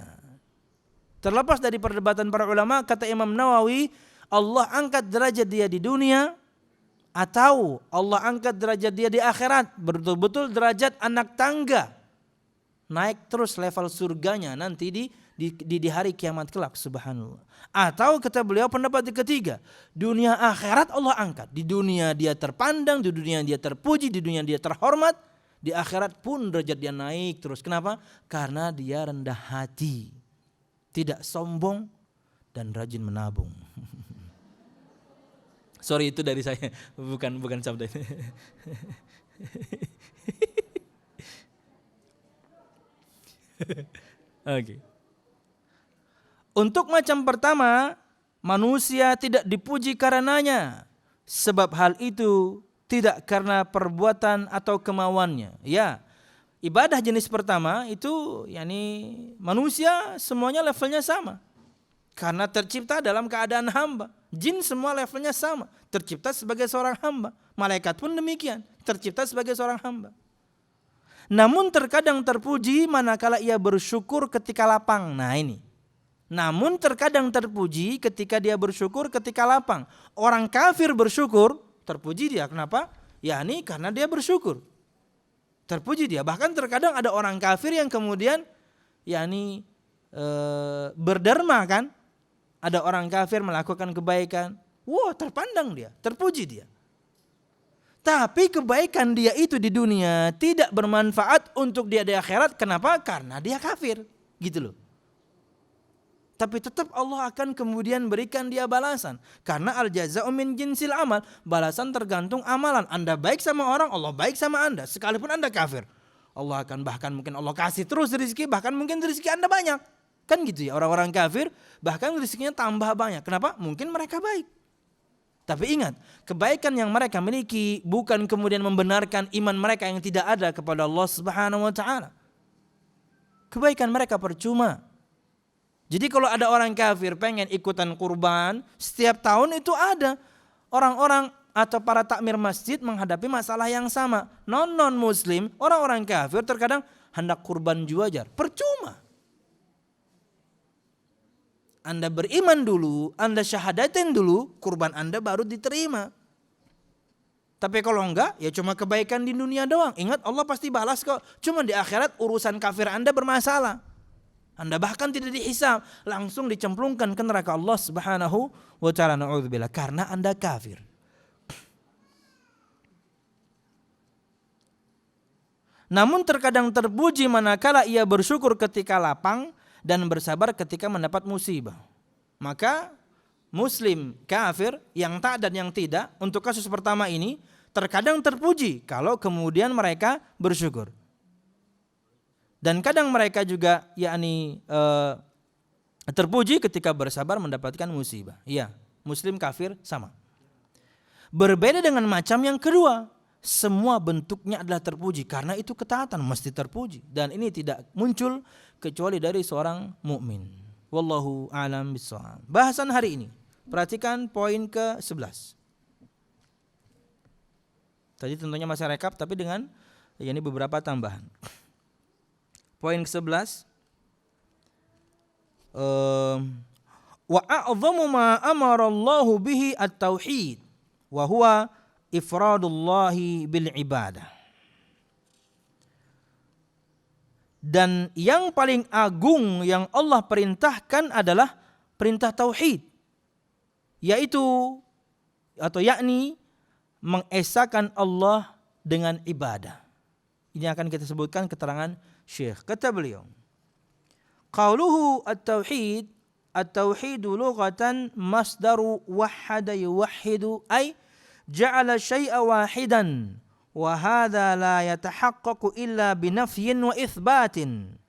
Terlepas dari perdebatan para ulama, kata Imam Nawawi, Allah angkat derajat dia di dunia atau Allah angkat derajat dia di akhirat, betul-betul derajat anak tangga, naik terus level surganya nanti di hari kiamat kelak, subhanallah. Atau kata beliau pendapat ketiga, dunia akhirat Allah angkat, di dunia dia terpandang, di dunia dia terpuji, di dunia dia terhormat, di akhirat pun derajat dia naik terus. Kenapa? Karena dia rendah hati, tidak sombong dan rajin menabung. Sorry, itu dari saya, bukan sabda itu. Oke. Untuk macam pertama, manusia tidak dipuji karenanya, sebab hal itu tidak karena perbuatan atau kemauannya. Ya, ibadah jenis pertama itu manusia semuanya levelnya sama. Karena tercipta dalam keadaan hamba. Jin semua levelnya sama, tercipta sebagai seorang hamba. Malaikat pun demikian, tercipta sebagai seorang hamba. Namun terkadang terpuji manakala ia bersyukur ketika lapang. Nah ini. Namun terkadang terpuji ketika dia bersyukur ketika lapang. Orang kafir bersyukur, terpuji dia. Kenapa? Karena dia bersyukur. Terpuji dia. Bahkan terkadang ada orang kafir yang kemudian berderma kan. Ada orang kafir melakukan kebaikan. Wah, terpandang dia, terpuji dia. Tapi kebaikan dia itu di dunia tidak bermanfaat untuk dia di akhirat. Kenapa? Karena dia kafir. Gitu loh. Tapi tetap Allah akan kemudian berikan dia balasan. Karena al-jaza'u min jinsil amal. Balasan tergantung amalan. Anda baik sama orang, Allah baik sama Anda. Sekalipun Anda kafir. Allah akan bahkan mungkin Allah kasih terus rezeki. Bahkan mungkin rezeki Anda banyak. Kan gitu ya, orang-orang kafir bahkan rezekinya tambah banyak. Kenapa? Mungkin mereka baik. Tapi ingat, kebaikan yang mereka miliki bukan kemudian membenarkan iman mereka yang tidak ada kepada Allah Subhanahu wa taala. Kebaikan mereka percuma. Jadi kalau ada orang kafir pengen ikutan kurban, setiap tahun itu ada orang-orang atau para takmir masjid menghadapi masalah yang sama. Non muslim, orang-orang kafir terkadang hendak kurban juajar. Percuma. Anda beriman dulu, Anda syahadatin dulu, kurban Anda baru diterima. Tapi kalau enggak, ya cuma kebaikan di dunia doang. Ingat Allah pasti balas kok. Cuma di akhirat urusan kafir Anda bermasalah. Anda bahkan tidak dihisab, langsung dicemplungkan ke neraka Allah Subhanahu wa taala, na'udzubillah, karena Anda kafir. Namun terkadang terpuji manakala ia bersyukur ketika lapang dan bersabar ketika mendapat musibah. Maka muslim kafir yang taat dan yang tidak, untuk kasus pertama ini terkadang terpuji kalau kemudian mereka bersyukur. Dan kadang mereka juga terpuji ketika bersabar mendapatkan musibah. Iya, muslim kafir sama. Berbeda dengan macam yang kedua, semua bentuknya adalah terpuji karena itu ketaatan mesti terpuji, dan ini tidak muncul kecuali dari seorang mukmin. Wallahu a'lam bishawab. Bahasan hari ini, perhatikan poin ke-11. Tadi tentunya masih rekap tapi dengan beberapa tambahan. Poin ke-11, wa a'dhamu ma amara Allahu bihi at-tauhid wa huwa ifradullahi bil ibadah. Dan yang paling agung yang Allah perintahkan adalah perintah tauhid, yaitu yakni mengesahkan Allah dengan ibadah. Ini akan kita sebutkan keterangan Syekh. Kata beliau, qauluhu at-tauhid, at-tauhidu lughatan masdaru wahhada yuwahhidu ay ja'ala syai'a wahidan wa hadha la yatahaqqaqu illa binafyin wa itsbatin.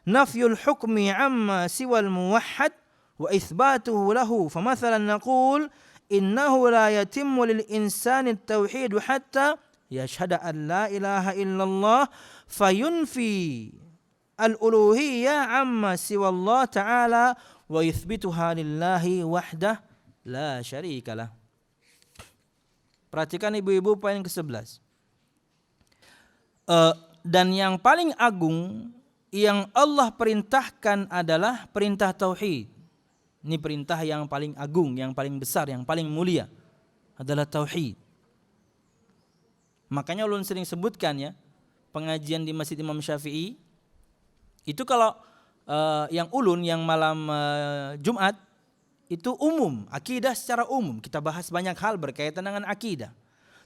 Nafyul hukmi amma siwal muwahhad wa itsbatuhu lahu. Famathalan naqul innahu la yatimmu lil insani at-tauhid hatta yashhada an la ilaha illallah fayunfi al-uluhiyyah amma siwa Allah ta'ala wa yuthbituha lillahi wahdah la syarikalah. Perhatikan ibu-ibu poin ke-11. Dan yang paling agung yang Allah perintahkan adalah perintah tauhid. Ini perintah yang paling agung, yang paling besar, yang paling mulia adalah tauhid. Makanya ulun sering sebutkan ya, pengajian di Masjid Imam Syafi'i itu kalau yang malam Jumat itu umum, akidah secara umum, kita bahas banyak hal berkaitan dengan akidah.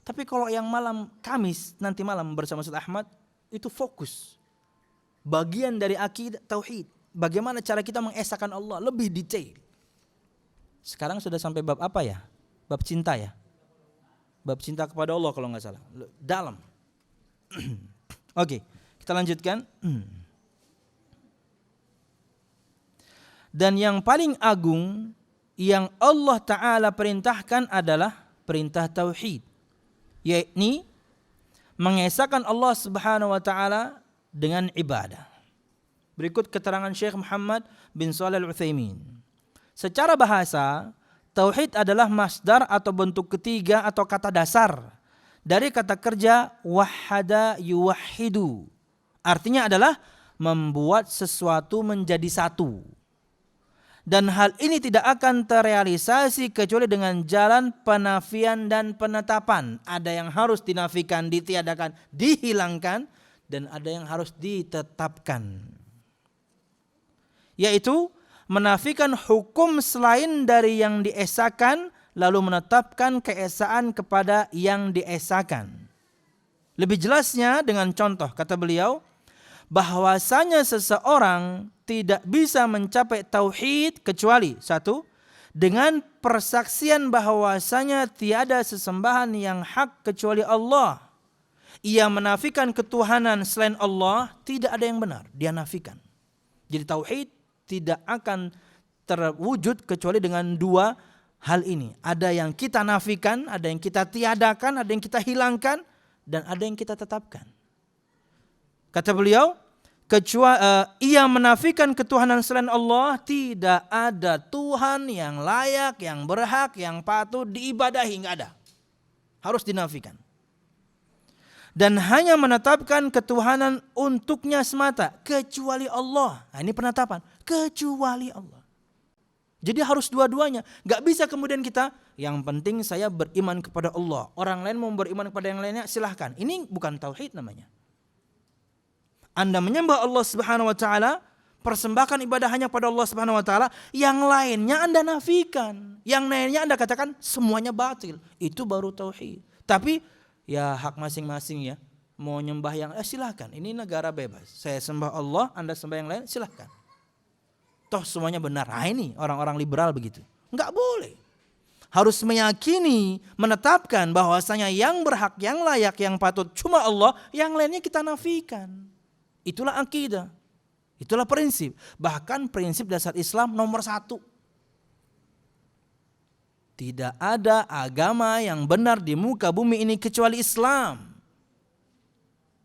Tapi kalau yang malam Kamis nanti malam bersama Ustaz Ahmad itu fokus bagian dari akidah tauhid, bagaimana cara kita mengesahkan Allah lebih detail. Sekarang sudah sampai bab apa ya? Bab cinta ya? Bab cinta kepada Allah kalau nggak salah, dalam. Oke, kita lanjutkan. Dan yang paling agung yang Allah Ta'ala perintahkan adalah perintah tauhid. yakni mengesahkan Allah Subhanahu wa taala dengan ibadah. Berikut keterangan Syekh Muhammad bin Shalih Al-Utsaimin. Secara bahasa, tauhid adalah masdar atau bentuk ketiga atau kata dasar dari kata kerja wahada yuwahhidu. Artinya adalah membuat sesuatu menjadi satu. Dan hal ini tidak akan terrealisasi kecuali dengan jalan penafian dan penetapan. Ada yang harus dinafikan, ditiadakan, dihilangkan, dan ada yang harus ditetapkan. Yaitu menafikan hukum selain dari yang diesakan, lalu menetapkan keesaan kepada yang diesakan. Lebih jelasnya dengan contoh, kata beliau, bahwasanya seseorang tidak bisa mencapai tauhid kecuali satu, dengan persaksian bahwasanya tiada sesembahan yang hak kecuali Allah. Ia menafikan ketuhanan selain Allah, tidak ada yang benar, dia nafikan. Jadi tauhid tidak akan terwujud kecuali dengan dua hal ini. Ada yang kita nafikan, ada yang kita tiadakan, ada yang kita hilangkan, dan ada yang kita tetapkan. Kata beliau, ia menafikan ketuhanan selain Allah, tidak ada Tuhan yang layak, yang berhak, yang patut diibadahi, enggak ada. Harus dinafikan. Dan hanya menetapkan ketuhanan untuknya semata, kecuali Allah. Nah, ini penetapan, kecuali Allah. Jadi harus dua-duanya. Enggak bisa kemudian kita, yang penting saya beriman kepada Allah. Orang lain mau beriman kepada yang lainnya, silahkan. Ini bukan tauhid namanya. Anda menyembah Allah Subhanahu wa taala, persembahkan ibadah hanya pada Allah Subhanahu wa taala, yang lainnya Anda nafikan, yang lainnya Anda katakan semuanya batil. Itu baru tauhid. Tapi ya hak masing-masing ya. Mau nyembah yang silahkan. Ini negara bebas. Saya sembah Allah, Anda sembah yang lain, silahkan. Toh semuanya benar. Nah, ini orang-orang liberal begitu. Enggak boleh. Harus meyakini, menetapkan bahwasanya yang berhak, yang layak, yang patut cuma Allah, yang lainnya kita nafikan. Itulah akidah, itulah prinsip. Bahkan prinsip dasar Islam nomor 1. Tidak ada agama yang benar di muka bumi ini kecuali Islam.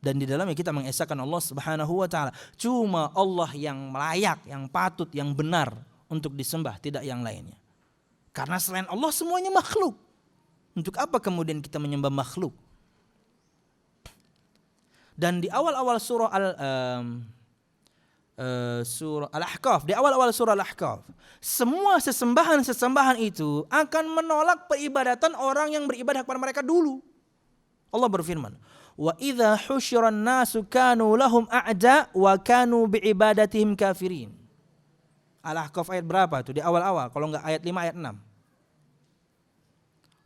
Dan di dalamnya kita mengesahkan Allah Subhanahu wa taala. Cuma Allah yang layak, yang patut, yang benar untuk disembah, tidak yang lainnya. Karena selain Allah semuanya makhluk. Untuk apa kemudian kita menyembah makhluk? Dan di awal-awal surah Al-Ahqaf, di awal-awal surah Al-Ahqaf, semua sesembahan itu akan menolak peribadatan orang yang beribadah kepada mereka dulu. Allah berfirman, "Wa idza husyiran nasu kanu lahum a'da wa kanu bi'ibadatihim kafirin." Al-Ahqaf ayat berapa itu? Di awal-awal, kalau enggak ayat 5 ayat 6.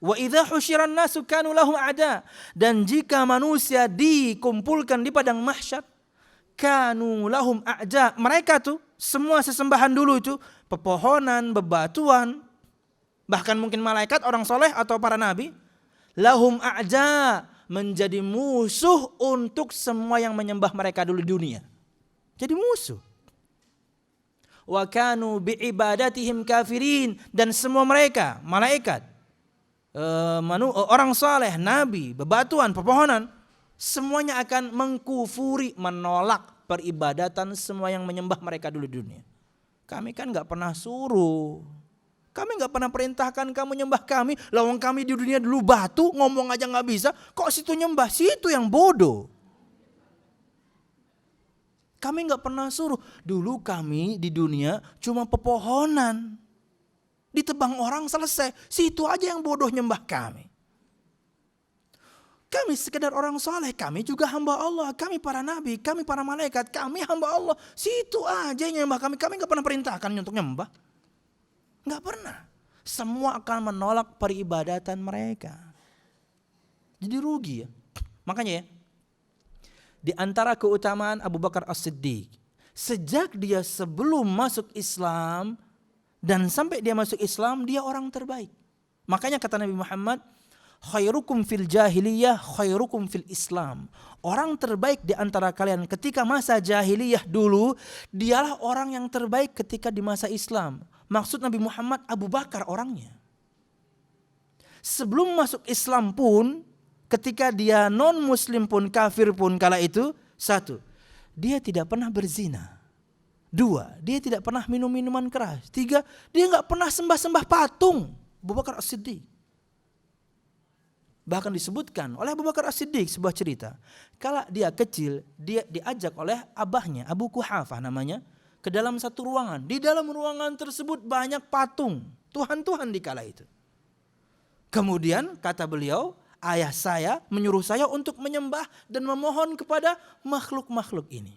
Wa idza husyiran nasu kanu lahum a'da, dan jika manusia dikumpulkan di padang mahsyar, kanu lahum a'da, mereka tuh semua sesembahan dulu itu, pepohonan, bebatuan, bahkan mungkin malaikat, orang soleh atau para nabi, lahum a'da, menjadi musuh untuk semua yang menyembah mereka dulu di dunia. Jadi musuh. Wa kanu bi'ibadatihim kafirin, dan semua mereka, malaikat, orang saleh, nabi, bebatuan, pepohonan, semuanya akan mengkufuri, menolak peribadatan semua yang menyembah mereka dulu di dunia. Kami kan gak pernah suruh, kami gak pernah perintahkan kamu nyembah kami. Lawang kami di dunia dulu batu, ngomong aja gak bisa, kok situ nyembah? Situ yang bodoh. Kami gak pernah suruh. Dulu kami di dunia cuma pepohonan, ditebang orang selesai. Situ aja yang bodoh nyembah kami. Kami sekedar orang soleh, kami juga hamba Allah. Kami para nabi, kami para malaikat, kami hamba Allah. Situ aja yang nyembah kami. Kami gak pernah perintahkan untuk nyembah. Gak pernah. Semua akan menolak peribadatan mereka. Jadi rugi ya. Makanya ya, di antara keutamaan Abu Bakar As-Siddiq, sejak dia sebelum masuk Islam dan sampai dia masuk Islam, dia orang terbaik. Makanya kata Nabi Muhammad, khairukum fil jahiliyah, khairukum fil Islam. Orang terbaik di antara kalian ketika masa jahiliyah dulu, dialah orang yang terbaik ketika di masa Islam. Maksud Nabi Muhammad, Abu Bakar orangnya. Sebelum masuk Islam pun, ketika dia non muslim pun, kafir pun kala itu, satu, dia tidak pernah berzina. Dua, dia tidak pernah minum minuman keras. Tiga, dia nggak pernah sembah-sembah patung. Abu Bakar As-Siddiq. Bahkan disebutkan oleh Abu Bakar As-Siddiq sebuah cerita. Kala dia kecil, dia diajak oleh abahnya, Abu Quhafah namanya, ke dalam satu ruangan. Di dalam ruangan tersebut banyak patung, tuhan-tuhan di kala itu. Kemudian kata beliau, ayah saya menyuruh saya untuk menyembah dan memohon kepada makhluk-makhluk ini.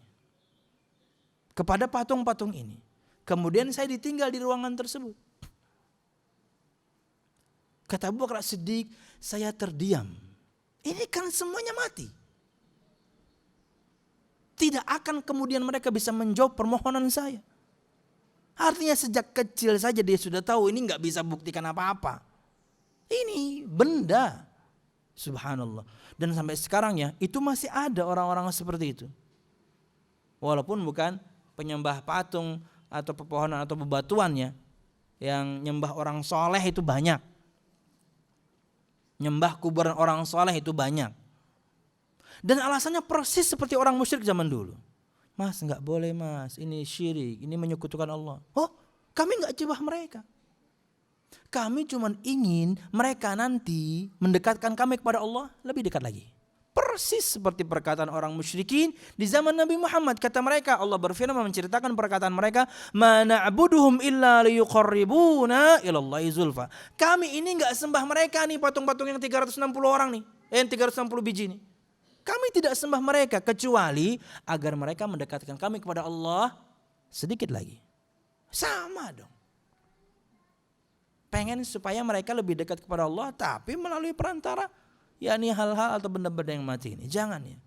Kepada patung-patung ini. Kemudian saya ditinggal di ruangan tersebut. Kata Abu Bakar Siddiq, saya terdiam. Ini kan semuanya mati. Tidak akan kemudian mereka bisa menjawab permohonan saya. Artinya sejak kecil saja dia sudah tahu ini nggak bisa buktikan apa-apa. Ini benda. Subhanallah. Dan sampai sekarang ya, itu masih ada orang-orang seperti itu. Walaupun bukan penyembah patung atau pepohonan atau bebatuannya, yang nyembah orang soleh itu banyak. Nyembah kuburan orang soleh itu banyak. Dan alasannya persis seperti orang musyrik zaman dulu. Mas nggak boleh mas, ini syirik, ini menyekutukan Allah. Oh, kami nggak cibah mereka. Kami cuma ingin mereka nanti mendekatkan kami kepada Allah lebih dekat lagi. Persis seperti perkataan orang musyrikin di zaman Nabi Muhammad. Kata mereka, Allah berfirman menceritakan perkataan mereka, "Ma na'buduhum illa liyuqarribuna ilallahi zulfa." Kami ini enggak sembah mereka nih, patung-patung yang 360 orang nih, yang 360 biji nih. Kami tidak sembah mereka kecuali agar mereka mendekatkan kami kepada Allah sedikit lagi. Sama dong. Pengen supaya mereka lebih dekat kepada Allah tapi melalui perantara yakni hal-hal atau benda-benda yang mati ini. Jangan ya.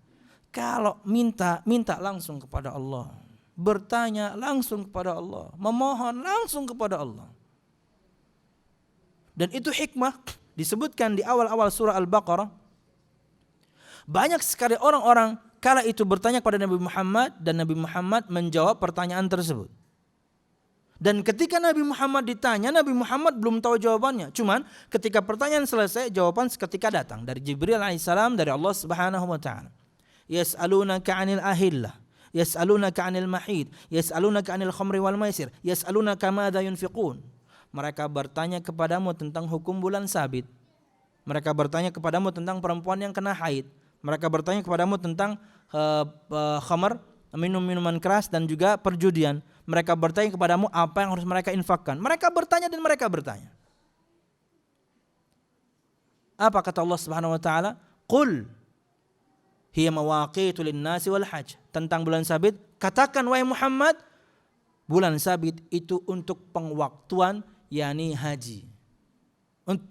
Kalau minta langsung kepada Allah. Bertanya langsung kepada Allah. Memohon langsung kepada Allah. Dan itu hikmah disebutkan di awal-awal surah Al-Baqarah. Banyak sekali orang-orang kala itu bertanya kepada Nabi Muhammad dan Nabi Muhammad menjawab pertanyaan tersebut. Dan ketika Nabi Muhammad ditanya, Nabi Muhammad belum tahu jawabannya. Cuman ketika pertanyaan selesai, jawaban seketika datang dari Jibril alaihissalam dari Allah Subhanahu wa taala. Yas'alunaka 'anil ahillah, yas'alunaka 'anil mahid, yas'alunaka 'anil khamri wal maisir, yas'alunaka madza yunfiqun. Mereka bertanya kepadamu tentang hukum bulan sabit. Mereka bertanya kepadamu tentang perempuan yang kena haid. Mereka bertanya kepadamu tentang khamar, minum minuman keras dan juga perjudian. Mereka bertanya kepadamu apa yang harus mereka infakkan. Mereka bertanya dan mereka bertanya. Apa kata Allah Subhanahu wa taala? Qul hiya mawaqitu lin-nasi wal hajj. Tentang bulan sabit, katakan wahai Muhammad, bulan sabit itu untuk pengwaktuan yakni haji. Untuk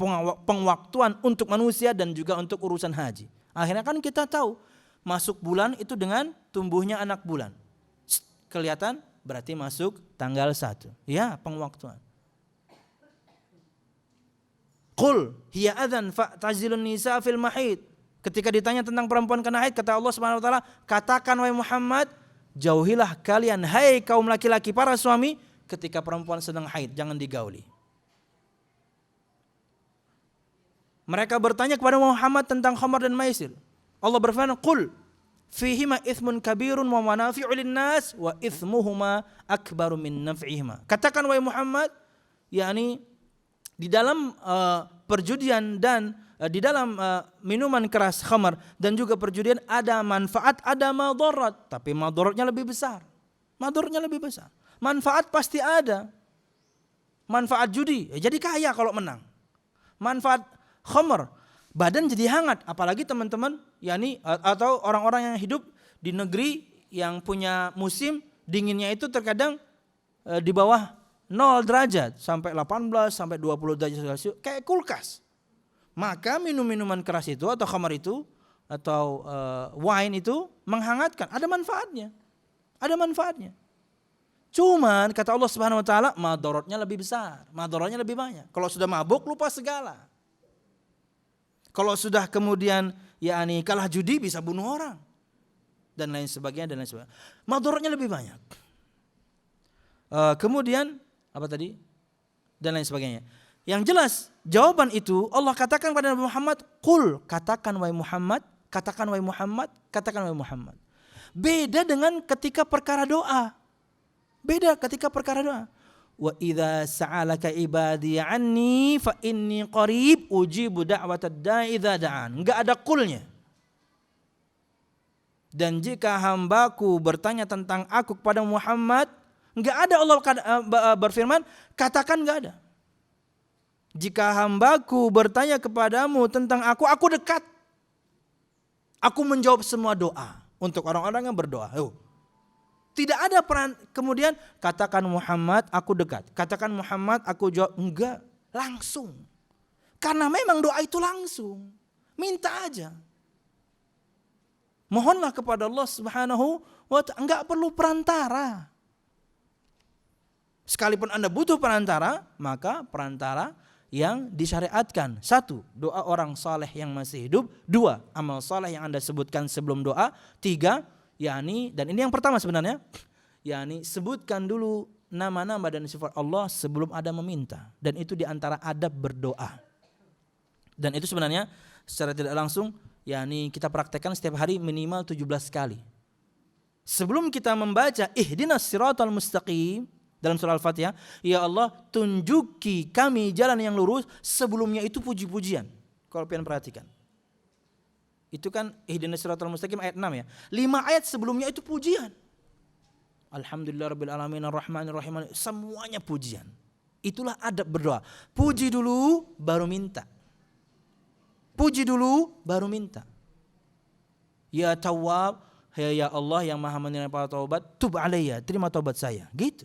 pengwaktuan untuk manusia dan juga untuk urusan haji. Akhirnya kan kita tahu masuk bulan itu dengan tumbuhnya anak bulan. Kelihatan berarti masuk tanggal 1. Ya, pengwaktuan. Qul hiya adzan fa'tazilun nisa fil mahid. Ketika ditanya tentang perempuan kena haid, kata Allah Subhanahu wa taala, katakan wahai Muhammad, jauhilah kalian hai kaum laki-laki para suami ketika perempuan sedang haid, jangan digauli. Mereka bertanya kepada Muhammad tentang khamar dan maisir. Allah berfirman, qul fihima ithmun kabirun wa manafi'u linnas wa ithmuhuma akbaru min naf'ihima. Katakan wahai Muhammad, yakni di dalam perjudian dan di dalam minuman keras khamar dan juga perjudian ada manfaat, ada madarat, tapi madaratnya lebih besar. Madaratnya lebih besar. Manfaat pasti ada. Manfaat judi, jadi kaya kalau menang. Manfaat khamar, badan jadi hangat, apalagi teman-teman yakni atau orang-orang yang hidup di negeri yang punya musim dinginnya itu terkadang di bawah 0 derajat sampai 18 sampai 20 derajat Celcius kayak kulkas. Maka minum-minuman keras itu atau khamar itu atau wine itu menghangatkan, ada manfaatnya. Ada manfaatnya. Cuman kata Allah Subhanahu wa taala, madaratnya lebih besar, madaratnya lebih banyak. Kalau sudah mabuk lupa segala. Kalau sudah kemudian yakni kalah judi bisa bunuh orang dan lain sebagainya dan lain sebagainya. Madaratnya lebih banyak. Kemudian apa tadi? Dan lain sebagainya. Yang jelas jawaban itu Allah katakan kepada Nabi Muhammad, "Qul," katakan wahai Muhammad, katakan wahai Muhammad, katakan wahai Muhammad. Beda dengan ketika perkara doa. Beda ketika perkara doa. Wa idza sa'alaka ibadi anni fa inni qarib ujibu da'watad da'i idza da'an. Enggak ada qulnya. Dan jika hambaku bertanya tentang aku kepada Muhammad, enggak ada Allah berfirman, katakan enggak ada. Jika hambaku bertanya kepadamu tentang aku dekat. Aku menjawab semua doa untuk orang-orang yang berdoa. Tidak ada peran kemudian katakan Muhammad aku dekat. Katakan Muhammad aku jawab. Enggak, langsung. Karena memang doa itu langsung. Minta aja. Mohonlah kepada Allah Subhanahu wa ta'ala. Enggak perlu perantara. Sekalipun Anda butuh perantara, maka perantara yang disyariatkan. 1. Doa orang saleh yang masih hidup. 2. Amal saleh yang Anda sebutkan sebelum doa. 3. yakni, dan ini yang pertama sebenarnya, yakni sebutkan dulu nama-nama dan sifat Allah sebelum Anda meminta. Dan itu diantara adab berdoa. Dan itu sebenarnya secara tidak langsung yakni kita praktekkan setiap hari minimal 17 kali. Sebelum kita membaca ihdinas siratal mustaqim dalam surah Al-Fatihah, ya Allah tunjuki kami jalan yang lurus, sebelumnya itu puji-pujian. Kalau kalian perhatikan. Itu kan ihdinas siratal mustaqim ayat 6 ya. 5 ayat sebelumnya itu pujian. Alhamdulillahirabbil alamin arrahmanir rahim, semuanya pujian. Itulah adab berdoa. Puji dulu baru minta. Puji dulu baru minta. Ya Tawwab, ya Allah yang Maha menerima taubat, tub alayya, terima taubat saya. Gitu.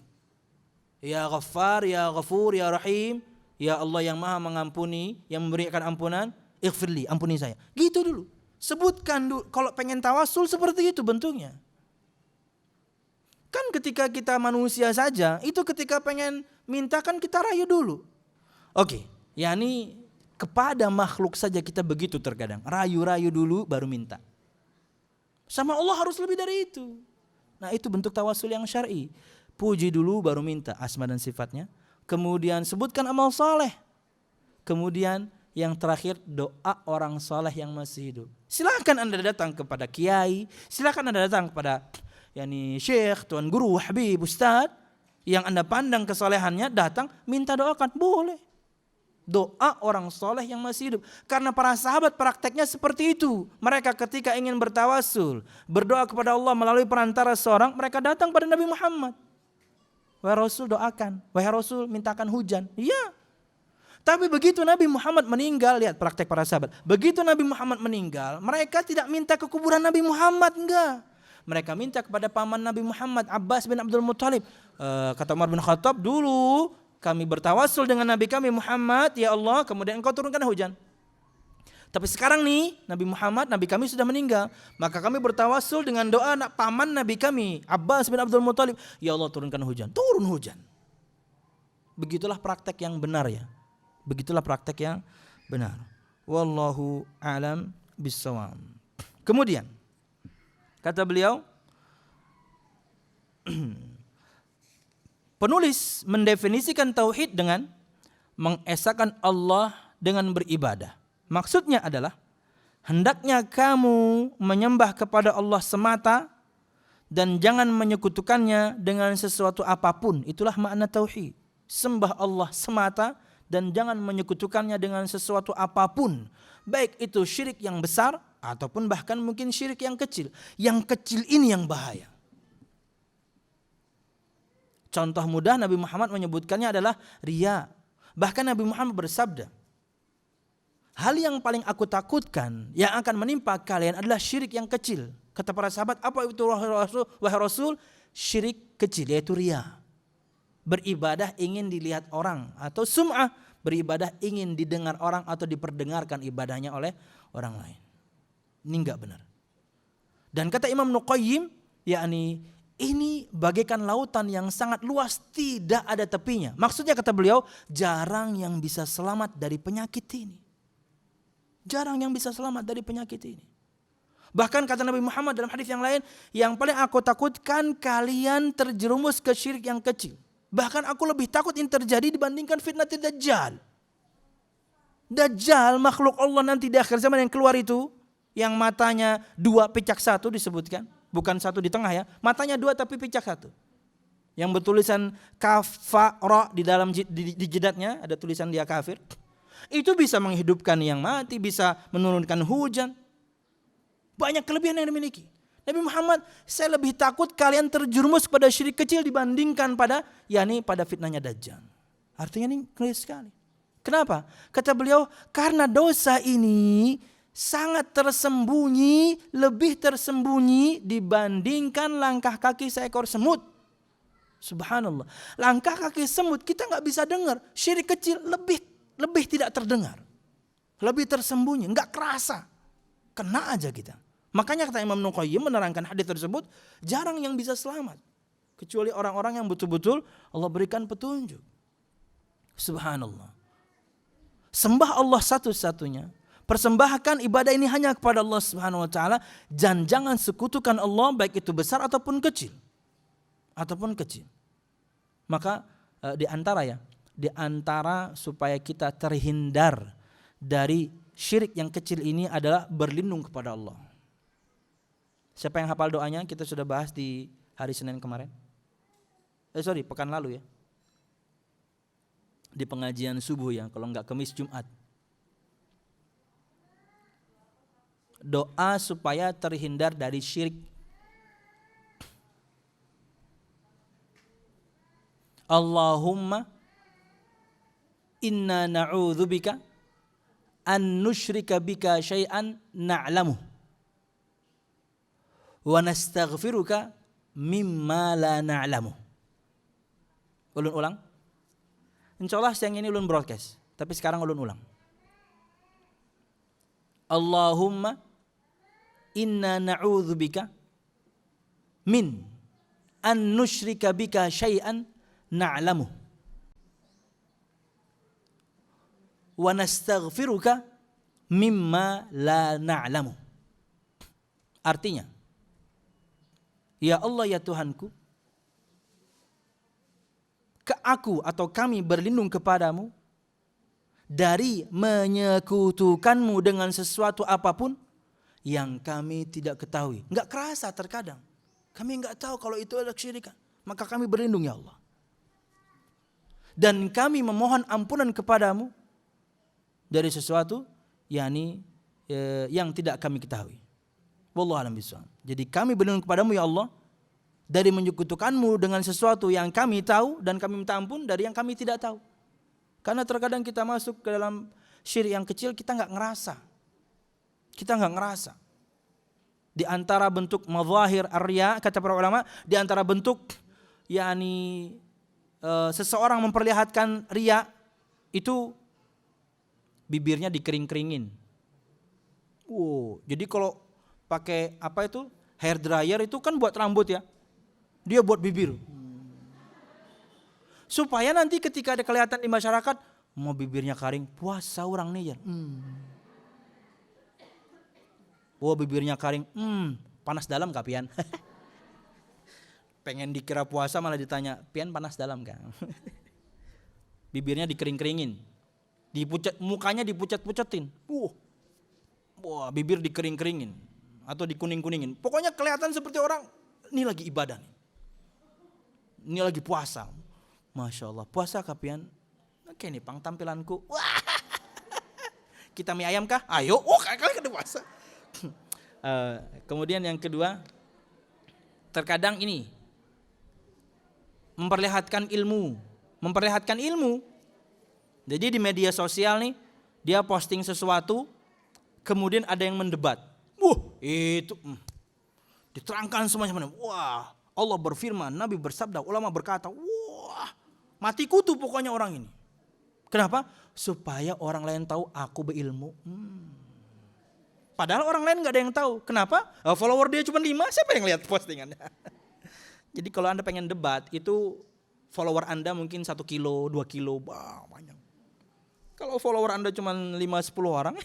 Ya Ghaffar, ya Ghafur, ya Rahim, ya Allah yang Maha mengampuni, yang memberikan ampunan, ighfirli, ampuni saya. Gitu dulu. Sebutkan dulu. Kalau pengen tawasul seperti itu bentuknya. Kan ketika kita manusia saja, itu ketika pengen minta kan kita rayu dulu. Oke, yakni kepada makhluk saja kita begitu terkadang. Rayu-rayu dulu baru minta. Sama Allah harus lebih dari itu. Nah itu bentuk tawasul yang syar'i. Puji dulu baru minta asma dan sifatnya. Kemudian sebutkan amal saleh. Kemudian yang terakhir doa orang saleh yang masih hidup. Silakan Anda datang kepada kiai, silakan Anda datang kepada yakni syekh, tuan guru, habib, ustaz yang Anda pandang kesalehannya, datang minta doakan, boleh. Doa orang soleh yang masih hidup. Karena para sahabat prakteknya seperti itu. Mereka ketika ingin bertawasul, berdoa kepada Allah melalui perantara seorang, mereka datang pada Nabi Muhammad. Wahai Rasul doakan, wahai Rasul mintakan hujan. Iya. Tapi begitu Nabi Muhammad meninggal, lihat praktek para sahabat. Begitu Nabi Muhammad meninggal, mereka tidak minta ke kuburan Nabi Muhammad, enggak. Mereka minta kepada paman Nabi Muhammad, Abbas bin Abdul Muttalib. Kata Umar bin Khattab, dulu kami bertawasul dengan Nabi kami Muhammad, ya Allah, kemudian engkau turunkan hujan. Tapi sekarang nih, Nabi Muhammad, Nabi kami sudah meninggal. Maka kami bertawasul dengan doa anak paman Nabi kami, Abbas bin Abdul Muttalib. Ya Allah turunkan hujan. Turun hujan. Begitulah praktek yang benar ya. Begitulah praktek yang benar. Wallahu a'lam bissawab. Kemudian, kata beliau, penulis mendefinisikan tauhid dengan mengesahkan Allah dengan beribadah. Maksudnya adalah hendaknya kamu menyembah kepada Allah semata dan jangan menyekutukannya dengan sesuatu apapun. Itulah makna tauhid. Sembah Allah semata dan jangan menyekutukannya dengan sesuatu apapun. Baik itu syirik yang besar ataupun bahkan mungkin syirik yang kecil. Yang kecil ini yang bahaya. Contoh mudah Nabi Muhammad menyebutkannya adalah riya. Bahkan Nabi Muhammad bersabda, hal yang paling aku takutkan yang akan menimpa kalian adalah syirik yang kecil. Kata para sahabat, apa itu wahai Rasul? Syirik kecil, yaitu riya. Beribadah ingin dilihat orang, atau sum'ah, beribadah ingin didengar orang atau diperdengarkan ibadahnya oleh orang lain. Ini enggak benar. Dan kata Imam Nuqayyim, yakni ini bagaikan lautan yang sangat luas, tidak ada tepinya. Maksudnya kata beliau, jarang yang bisa selamat dari penyakit ini. Jarang yang bisa selamat dari penyakit ini. Bahkan kata Nabi Muhammad dalam hadis yang lain, yang paling aku takutkan kalian terjerumus ke syirik yang kecil. Bahkan aku lebih takut ini terjadi dibandingkan fitnah Dajjal. Dajjal makhluk Allah nanti di akhir zaman yang keluar itu, yang matanya 2 picak 1 disebutkan, bukan 1 di tengah ya, matanya 2 tapi picak 1. Yang bertulisan kafara di dalam di jidatnya ada tulisan dia kafir. Itu bisa menghidupkan yang mati, bisa menurunkan hujan. Banyak kelebihan yang dimiliki. Nabi Muhammad, saya lebih takut kalian terjerumus pada syirik kecil dibandingkan pada fitnahnya Dajjal. Artinya ini clear sekali. Kenapa? Kata beliau, karena dosa ini sangat tersembunyi, lebih tersembunyi dibandingkan langkah kaki seekor semut. Subhanallah. Langkah kaki semut kita nggak bisa dengar. Syirik kecil lebih tidak terdengar, lebih tersembunyi, nggak kerasa, kena aja kita. Makanya kata Imam Ibnu Qayyim menerangkan hadis tersebut, jarang yang bisa selamat kecuali orang-orang yang betul-betul Allah berikan petunjuk. Subhanallah. Sembah Allah satu-satunya, persembahkan ibadah ini hanya kepada Allah Subhanahu wa taala, dan jangan sekutukan Allah baik itu besar ataupun kecil. Maka di antara supaya kita terhindar dari syirik yang kecil ini adalah berlindung kepada Allah. Siapa yang hafal doanya? Kita sudah bahas di hari Senin kemarin. Pekan lalu ya. Di pengajian subuh ya, kalau enggak Kamis Jumat. Doa supaya terhindar dari syirik. Allahumma inna na'udzubika an nusyrika bika syai'an na'lamu wa nastaghfiruka mimma la na'lamu. Ulun ulang. Insyaallah siang ini ulun broadcast, tapi sekarang ulun ulang. Allahumma inna na'udzubika min an nusyrika bika syai'an na'lamu wa nastaghfiruka mimma la na'lamu. Artinya, ya Allah ya Tuhanku, aku atau kami berlindung kepadamu dari menyekutukanmu dengan sesuatu apapun yang kami tidak ketahui. Enggak kerasa terkadang. Kami enggak tahu kalau itu adalah kesyirikan. Maka kami berlindung ya Allah. Dan kami memohon ampunan kepadamu dari sesuatu yang tidak kami ketahui. Wallahu a'lam bishawab. Jadi kami berlindung kepadamu ya Allah dari menyekutukanmu dengan sesuatu yang kami tahu, dan kami minta ampun dari yang kami tidak tahu. Karena terkadang kita masuk ke dalam syirik yang kecil, kita enggak ngerasa. Di antara bentuk mazahir ar-riya, kata para ulama, di antara bentuk seseorang memperlihatkan riya itu bibirnya dikering-keringin. Jadi kalau pakai hair dryer itu kan buat rambut ya. Dia buat bibir. Supaya nanti ketika ada kelihatan di masyarakat, mau bibirnya kering, puasa orang nih ya. Bibirnya kering, panas dalam kah pian? Pengen dikira puasa malah ditanya, pian panas dalam kah? Bibirnya dikering-keringin. Mukanya dipucat-pucatin. Bibir dikering-keringin atau dikuning-kuningin. Pokoknya kelihatan seperti orang ini lagi ibadah nih. Ini lagi puasa. Masya Allah, puasa kapian. Oke nih pang tampilanku. Kita mie ayam kah? Ayo, kalian kena puasa. Kemudian yang kedua, terkadang ini memperlihatkan ilmu. Jadi di media sosial nih, dia posting sesuatu, kemudian ada yang mendebat. Itu diterangkan semuanya. Allah berfirman, Nabi bersabda, ulama berkata, mati kutu pokoknya orang ini. Kenapa? Supaya orang lain tahu aku berilmu. Padahal orang lain gak ada yang tahu. Kenapa? Follower dia cuma 5, siapa yang lihat postingannya? Jadi kalau Anda pengen debat, itu follower Anda mungkin 1 kilo, 2 kilo, banyak. Kalau follower Anda cuma 5-10 orang,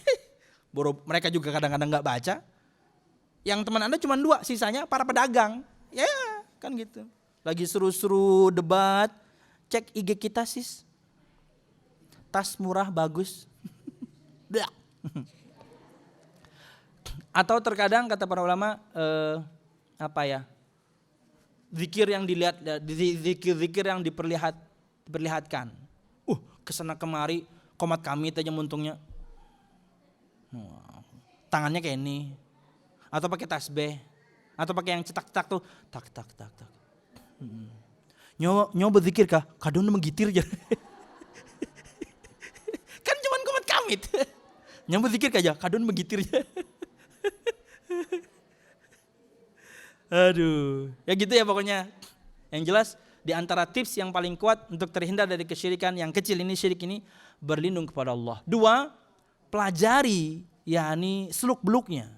mereka juga kadang-kadang gak baca. Yang teman Anda cuma 2, sisanya para pedagang. Ya kan gitu. Lagi seru-seru debat, cek IG kita sis. Tas murah bagus. Blak. Atau terkadang kata para ulama zikir yang dilihat, zikir yang diperlihatkan. Kesana kemari komat kami aja muntungnya. Tangannya kayak ini. Atau pakai tasbih, atau pakai yang cetak-cetak tuh, tak. Nyoba zikir kah? Kadang menggitir aja. Kan cuman komat kamit. Nyoba zikir aja, kadang menggitir aja. Aduh, ya gitu ya pokoknya. Yang jelas di antara tips yang paling kuat untuk terhindar dari kesyirikan yang kecil ini, syirik ini, berlindung kepada Allah. 2, pelajari yakni seluk-beluknya.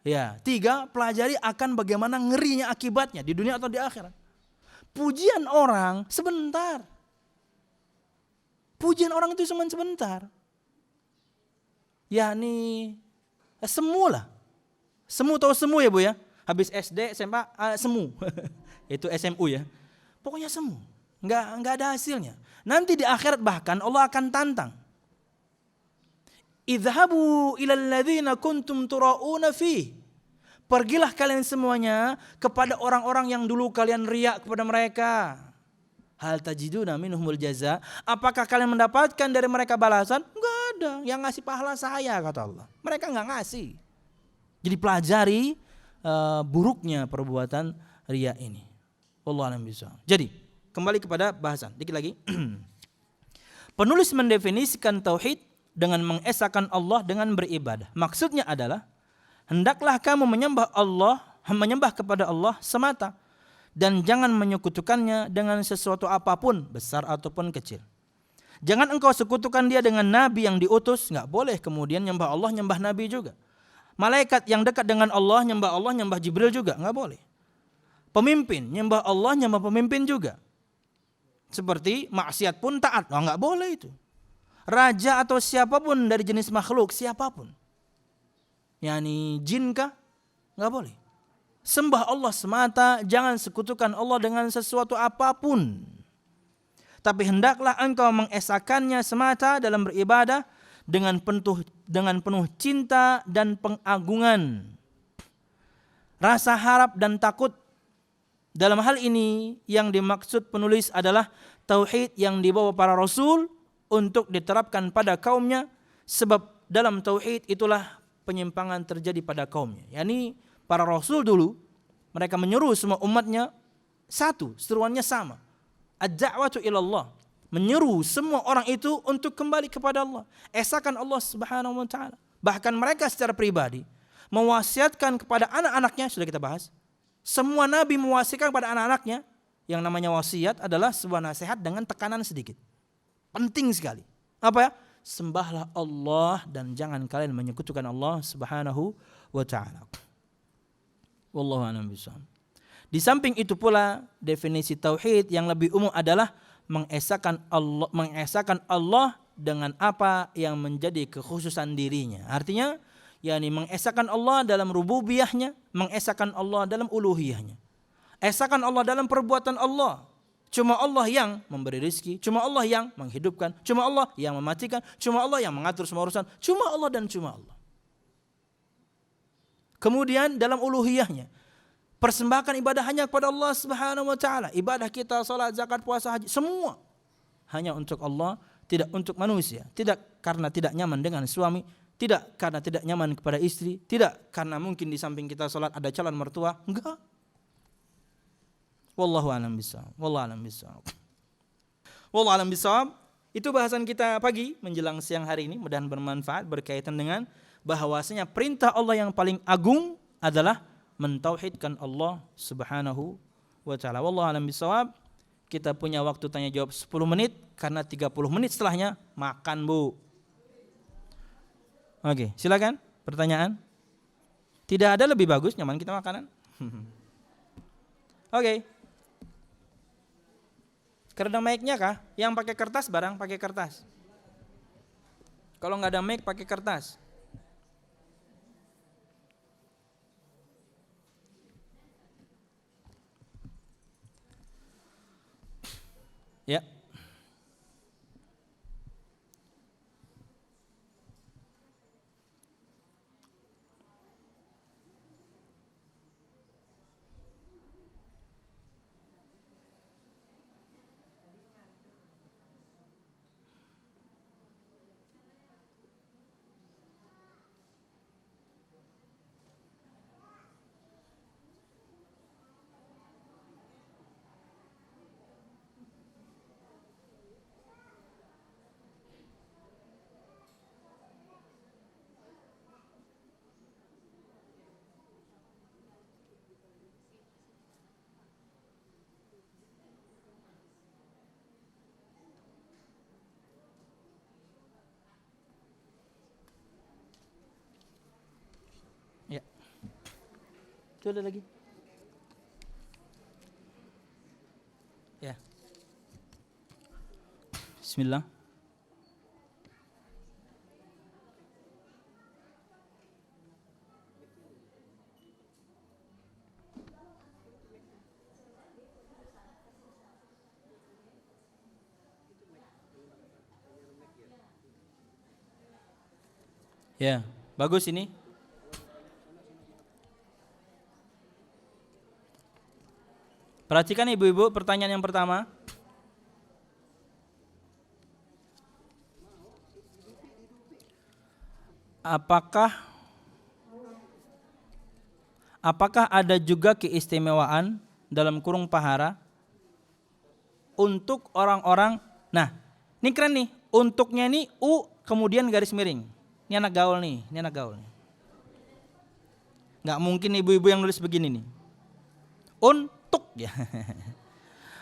Ya, 3, pelajari akan bagaimana ngerinya akibatnya di dunia atau di akhirat. Pujian orang sebentar. Pujian orang itu cuma sebentar. Yakni semu lah. Semu tahu semu ya Bu ya? Habis SD, SMA, semu. Itu SMU ya. Pokoknya semu. Enggak ada hasilnya. Nanti di akhirat bahkan Allah akan tantang. Idhabu ilal ladzina kuntum tura'una fi. Pergilah kalian semuanya kepada orang-orang yang dulu kalian riak kepada mereka. Hal tajiduna minhumul jaza. Apakah kalian mendapatkan dari mereka balasan? Enggak ada. Yang ngasih pahala saya kata Allah. Mereka enggak ngasih. Jadi pelajari buruknya perbuatan riya ini. Wallahu a'lam bishawab. Jadi kembali kepada bahasan dikit lagi. Penulis mendefinisikan tauhid dengan mengesahkan Allah dengan beribadah. Maksudnya adalah hendaklah kamu menyembah kepada Allah semata dan jangan menyekutukannya dengan sesuatu apapun, besar ataupun kecil. Jangan engkau sekutukan dia dengan nabi yang diutus, enggak boleh kemudian nyembah Allah, nyembah nabi juga. Malaikat yang dekat dengan Allah, nyembah Jibril juga, enggak boleh. Pemimpin, nyembah Allah, nyembah pemimpin juga. Seperti maksiat pun taat, enggak boleh itu. Raja atau siapapun dari jenis makhluk, siapapun. Yani jin kah? Enggak boleh. Sembah Allah semata, jangan sekutukan Allah dengan sesuatu apapun. Tapi hendaklah engkau mengesahkannya semata dalam beribadah dengan penuh cinta dan pengagungan, rasa harap dan takut. Dalam hal ini yang dimaksud penulis adalah tauhid yang dibawa para rasul untuk diterapkan pada kaumnya, sebab dalam tauhid itulah penyimpangan terjadi pada kaumnya. Yani para rasul dulu mereka menyeru semua umatnya satu, seruannya sama. Ad-da'watu ilallah. Menyeru semua orang itu untuk kembali kepada Allah. Esahkan Allah Subhanahu wa taala. Bahkan mereka secara pribadi mewasiatkan kepada anak-anaknya, sudah kita bahas. Semua nabi mewasiatkan kepada anak-anaknya. Yang namanya wasiat adalah sebuah nasihat dengan tekanan sedikit. Penting sekali. Apa ya? Sembahlah Allah dan jangan kalian menyekutukan Allah Subhanahu wa taala. Wallahu a'lam bishawab. Di samping itu pula definisi tauhid yang lebih umum adalah mengesahkan Allah dengan apa yang menjadi kekhususan dirinya. Artinya, yakni mengesahkan Allah dalam rububiyahnya, mengesahkan Allah dalam uluhiyahnya. Esahkan Allah dalam perbuatan Allah. Cuma Allah yang memberi rezeki, cuma Allah yang menghidupkan, cuma Allah yang mematikan, cuma Allah yang mengatur semua urusan, cuma Allah dan cuma Allah. Kemudian dalam uluhiyahnya, persembahkan ibadah hanya kepada Allah Subhanahu wa taala. Ibadah kita, salat, zakat, puasa, haji, semua hanya untuk Allah, tidak untuk manusia. Tidak karena tidak nyaman dengan suami, tidak karena tidak nyaman kepada istri, tidak karena mungkin di samping kita salat ada calon mertua, enggak. Wallahu a'lam bishawab. Wallahu a'lam bishawab. Wallahu a'lam bishawab. Itu bahasan kita pagi menjelang siang hari ini, mudah-mudahan bermanfaat berkaitan dengan bahwasanya perintah Allah yang paling agung adalah mentauhidkan Allah Subhanahu wa taala. Wallahu a'lam bishawab. Kita punya waktu tanya jawab 10 menit karena 30 menit setelahnya makan, Bu. Oke, silakan pertanyaan. Tidak ada lebih bagus, nyaman kita makanan. Oke. Keredam mic-nya kah? Yang pakai kertas barang pakai kertas. Kalau nggak ada mic pakai kertas. Ya. Itu ada lagi. Ya. Bismillah. Ya, bagus ini. Perhatikan ibu-ibu, pertanyaan yang pertama. Apakah ada juga keistimewaan dalam kurung pahara untuk orang-orang, nah ini keren nih, untuknya ini U kemudian garis miring. Ini anak gaul nih, ini anak gaul. Nggak mungkin ibu-ibu yang nulis begini nih. Untuk ya.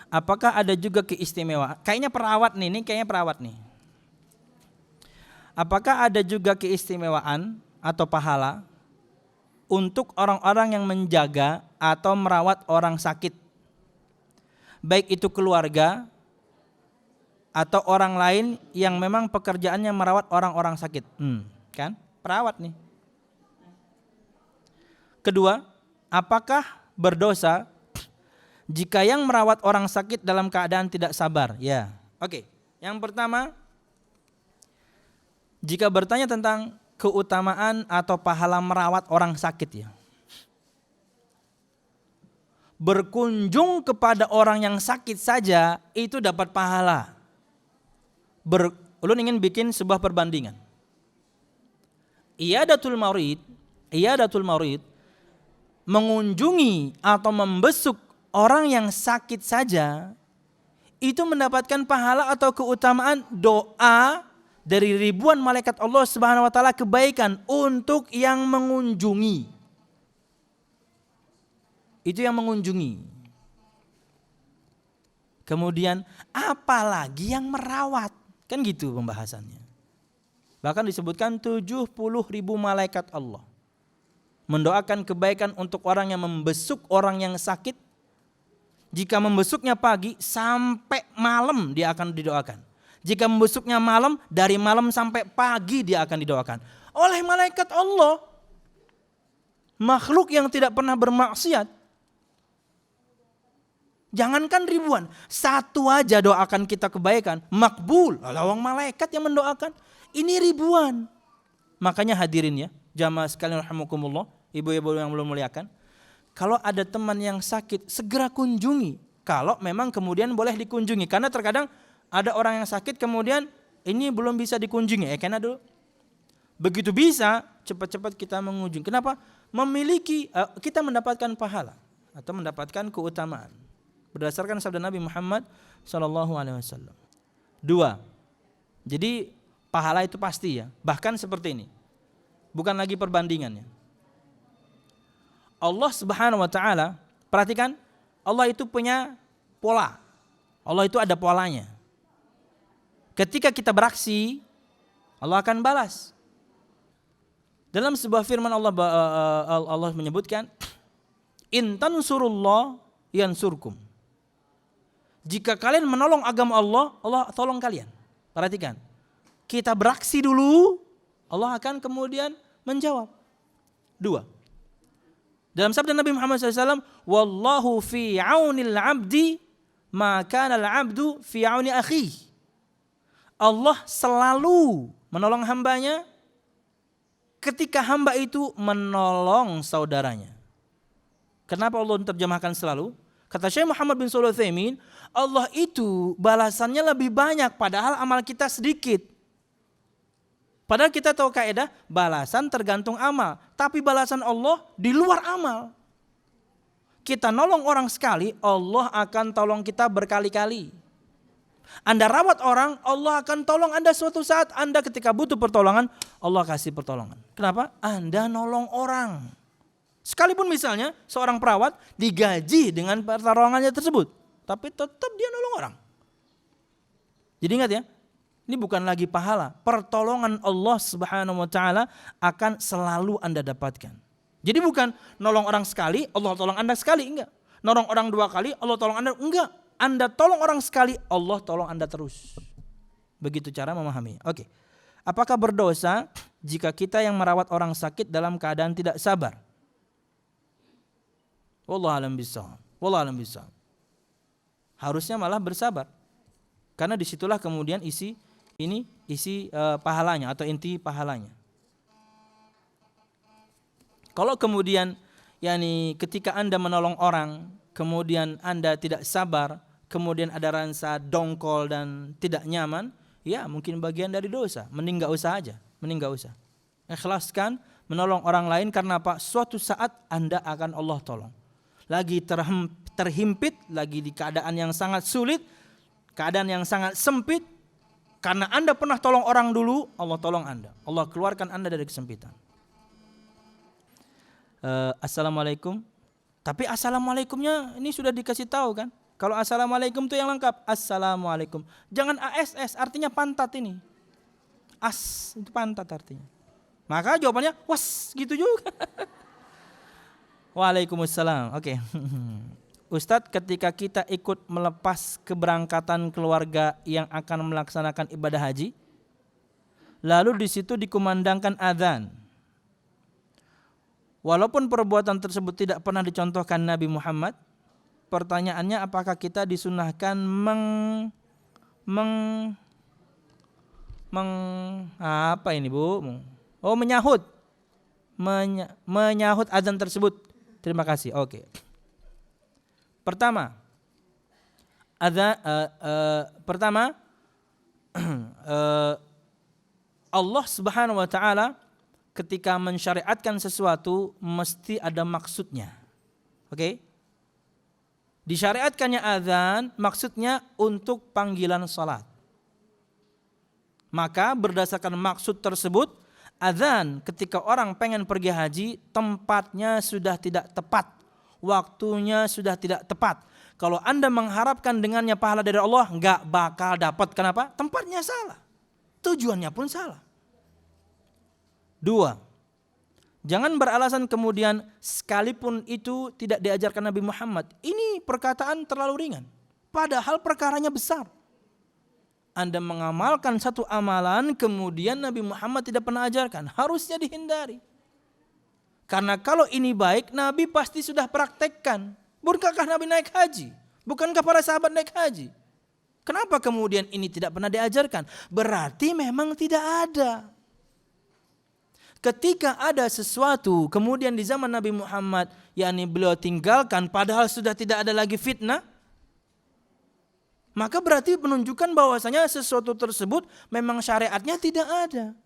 Apakah ada juga keistimewaan? Kayaknya perawat nih, ini kayaknya perawat nih. Apakah ada juga keistimewaan atau pahala untuk orang-orang yang menjaga atau merawat orang sakit? Baik itu keluarga atau orang lain yang memang pekerjaannya merawat orang-orang sakit. Kan? Perawat nih. Kedua, apakah berdosa jika yang merawat orang sakit dalam keadaan tidak sabar? Ya. Oke. Yang pertama, jika bertanya tentang keutamaan atau pahala merawat orang sakit ya. Berkunjung kepada orang yang sakit saja itu dapat pahala. Ulun ingin bikin sebuah perbandingan. Iyadatul marid mengunjungi atau membesuk orang yang sakit saja itu mendapatkan pahala atau keutamaan doa dari ribuan malaikat Allah Subhanahu wa taala kebaikan untuk yang mengunjungi. Itu yang mengunjungi. Kemudian apalagi yang merawat. Kan gitu pembahasannya. Bahkan disebutkan 70.000 malaikat Allah mendoakan kebaikan untuk orang yang membesuk orang yang sakit. Jika membesuknya pagi sampai malam dia akan didoakan. Jika membesuknya malam, dari malam sampai pagi dia akan didoakan oleh malaikat Allah. Makhluk yang tidak pernah bermaksiat. Jangankan ribuan, satu aja doakan kita kebaikan, makbul. Lawang malaikat yang mendoakan. Ini ribuan. Makanya hadirin ya, jamaah sekalian rahimakumullah, ibu-ibu yang belum muliakan. Kalau ada teman yang sakit, segera kunjungi. Kalau memang kemudian boleh dikunjungi. Karena terkadang ada orang yang sakit kemudian ini belum bisa dikunjungi. Karena dulu begitu bisa, cepat-cepat kita mengunjungi. Kenapa? Kita mendapatkan pahala atau mendapatkan keutamaan. Berdasarkan sabda Nabi Muhammad SAW. 2. Jadi pahala itu pasti ya. Bahkan seperti ini. Bukan lagi perbandingannya. Allah Subhanahu wa taala, perhatikan, Allah itu punya pola. Allah itu ada polanya. Ketika kita beraksi, Allah akan balas. Dalam sebuah firman Allah menyebutkan, "In tansurullah yansurkum." Jika kalian menolong agama Allah, Allah tolong kalian. Perhatikan. Kita beraksi dulu, Allah akan kemudian menjawab. 2. Dalam sabda Nabi Muhammad SAW, "Wallahu fi aunil abdi, ma kana al-abdu fi auni akhi." Allah selalu menolong hambanya ketika hamba itu menolong saudaranya. Kenapa Allah terjemahkan selalu? Kata Syekh Muhammad bin Shalih Al-Utsaimin, Allah itu balasannya lebih banyak padahal amal kita sedikit. Padahal kita tahu kaidah balasan tergantung amal, tapi balasan Allah di luar amal. Kita nolong orang sekali, Allah akan tolong kita berkali-kali. Anda rawat orang, Allah akan tolong Anda suatu saat. Anda ketika butuh pertolongan, Allah kasih pertolongan. Kenapa? Anda nolong orang. Sekalipun misalnya seorang perawat digaji dengan pertolongannya tersebut, tapi tetap dia nolong orang. Jadi ingat ya, ini bukan lagi pahala. Pertolongan Allah Subhanahu wa taala akan selalu Anda dapatkan. Jadi bukan nolong orang sekali, Allah tolong Anda sekali, enggak. Nolong orang 2 kali, Allah tolong Anda, enggak. Anda tolong orang sekali, Allah tolong Anda terus. Begitu cara memahami. Oke. Apakah berdosa jika kita yang merawat orang sakit dalam keadaan tidak sabar? Wallahu a'lam bishawab. Wallahu a'lam bishawab. Harusnya malah bersabar. Karena disitulah kemudian isi pahalanya atau inti pahalanya. Kalau kemudian ketika Anda menolong orang, kemudian Anda tidak sabar, kemudian ada rasa dongkol dan tidak nyaman, ya mungkin bagian dari dosa. Mending gak usah aja, mending gak usah. Ikhlaskan menolong orang lain karena apa? Suatu saat Anda akan Allah tolong. Lagi terhimpit, lagi di keadaan yang sangat sulit, keadaan yang sangat sempit, karena Anda pernah tolong orang dulu, Allah tolong Anda. Allah keluarkan Anda dari kesempitan. Assalamualaikum. Tapi assalamualaikumnya ini sudah dikasih tahu kan? Kalau assalamualaikum itu yang lengkap. Assalamualaikum. Jangan ASS, artinya pantat ini. As itu pantat artinya. Maka jawabannya was gitu juga. Waalaikumsalam. Oke. Ustadz, ketika kita ikut melepas keberangkatan keluarga yang akan melaksanakan ibadah haji, lalu di situ dikumandangkan adzan. Walaupun perbuatan tersebut tidak pernah dicontohkan Nabi Muhammad, pertanyaannya apakah kita disunahkan menyahut azan tersebut. Terima kasih. Oke. Pertama, Allah Subhanahu wa taala ketika mensyariatkan sesuatu mesti ada maksudnya. Oke? Disyariatkannya azan maksudnya untuk panggilan salat. Maka berdasarkan maksud tersebut, azan ketika orang pengen pergi haji tempatnya sudah tidak tepat, waktunya sudah tidak tepat. Kalau Anda mengharapkan dengannya pahala dari Allah, enggak bakal dapat. Kenapa? Tempatnya salah. Tujuannya pun salah. 2. Jangan beralasan kemudian sekalipun itu tidak diajarkan Nabi Muhammad. Ini perkataan terlalu ringan. Padahal perkaranya besar. Anda mengamalkan satu amalan kemudian Nabi Muhammad tidak pernah ajarkan. Harusnya dihindari. Karena kalau ini baik, Nabi pasti sudah praktekkan. Bukankah Nabi naik haji? Bukankah para sahabat naik haji? Kenapa kemudian ini tidak pernah diajarkan? Berarti memang tidak ada. Ketika ada sesuatu kemudian di zaman Nabi Muhammad beliau tinggalkan padahal sudah tidak ada lagi fitnah, maka berarti menunjukkan bahwasanya sesuatu tersebut memang syariatnya tidak ada.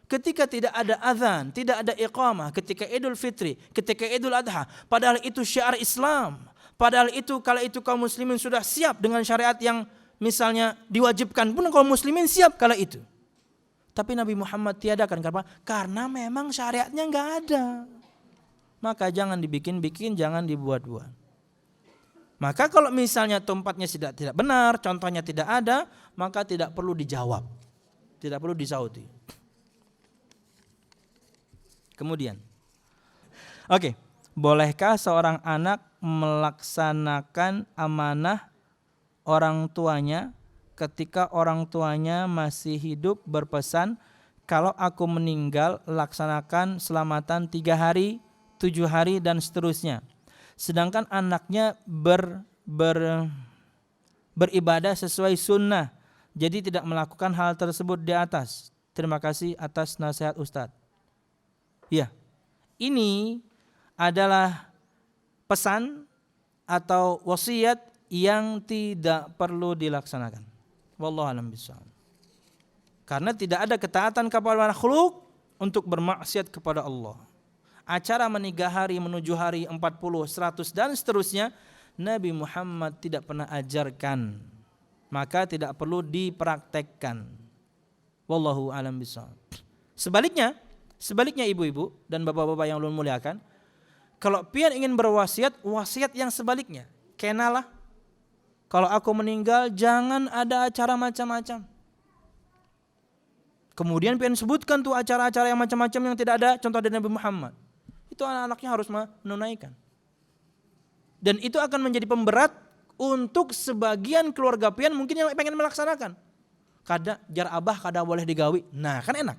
Ketika tidak ada azan, tidak ada iqamah, ketika Idul Fitri, ketika Idul Adha, padahal itu syiar Islam, padahal itu kala itu kaum muslimin sudah siap dengan syariat yang misalnya diwajibkan pun kaum muslimin siap kala itu. Tapi Nabi Muhammad tiadakan. Kenapa? Karena memang syariatnya enggak ada. Maka jangan dibikin-bikin, jangan dibuat-buat. Maka kalau misalnya tempatnya tidak benar, contohnya tidak ada, maka tidak perlu dijawab. Tidak perlu disauti. Kemudian, bolehkah seorang anak melaksanakan amanah orang tuanya ketika orang tuanya masih hidup berpesan, kalau aku meninggal laksanakan selamatan 3 hari, 7 hari dan seterusnya. Sedangkan anaknya beribadah sesuai sunnah, jadi tidak melakukan hal tersebut di atas. Terima kasih atas nasihat Ustadz. Ya, ini adalah pesan atau wasiat yang tidak perlu dilaksanakan. Wallahu a'lam bishawab. Karena tidak ada ketaatan kepada makhluk untuk bermaksiat kepada Allah. Acara menikah hari, menuju hari 40, 100 dan seterusnya Nabi Muhammad tidak pernah ajarkan. Maka tidak perlu dipraktekkan. Wallahu a'lam bishawab. Sebaliknya ibu-ibu dan bapak-bapak yang ulun muliakan, kalau pian ingin berwasiat, wasiat yang sebaliknya. Kenalah, kalau aku meninggal jangan ada acara macam-macam. Kemudian pian sebutkan tuh acara-acara yang macam-macam yang tidak ada contoh dari Nabi Muhammad. itu anak-anaknya harus menunaikan. Dan itu akan menjadi pemberat untuk sebagian keluarga pian mungkin yang pengen melaksanakan. Kada jar abah kada boleh digawi. Nah kan enak.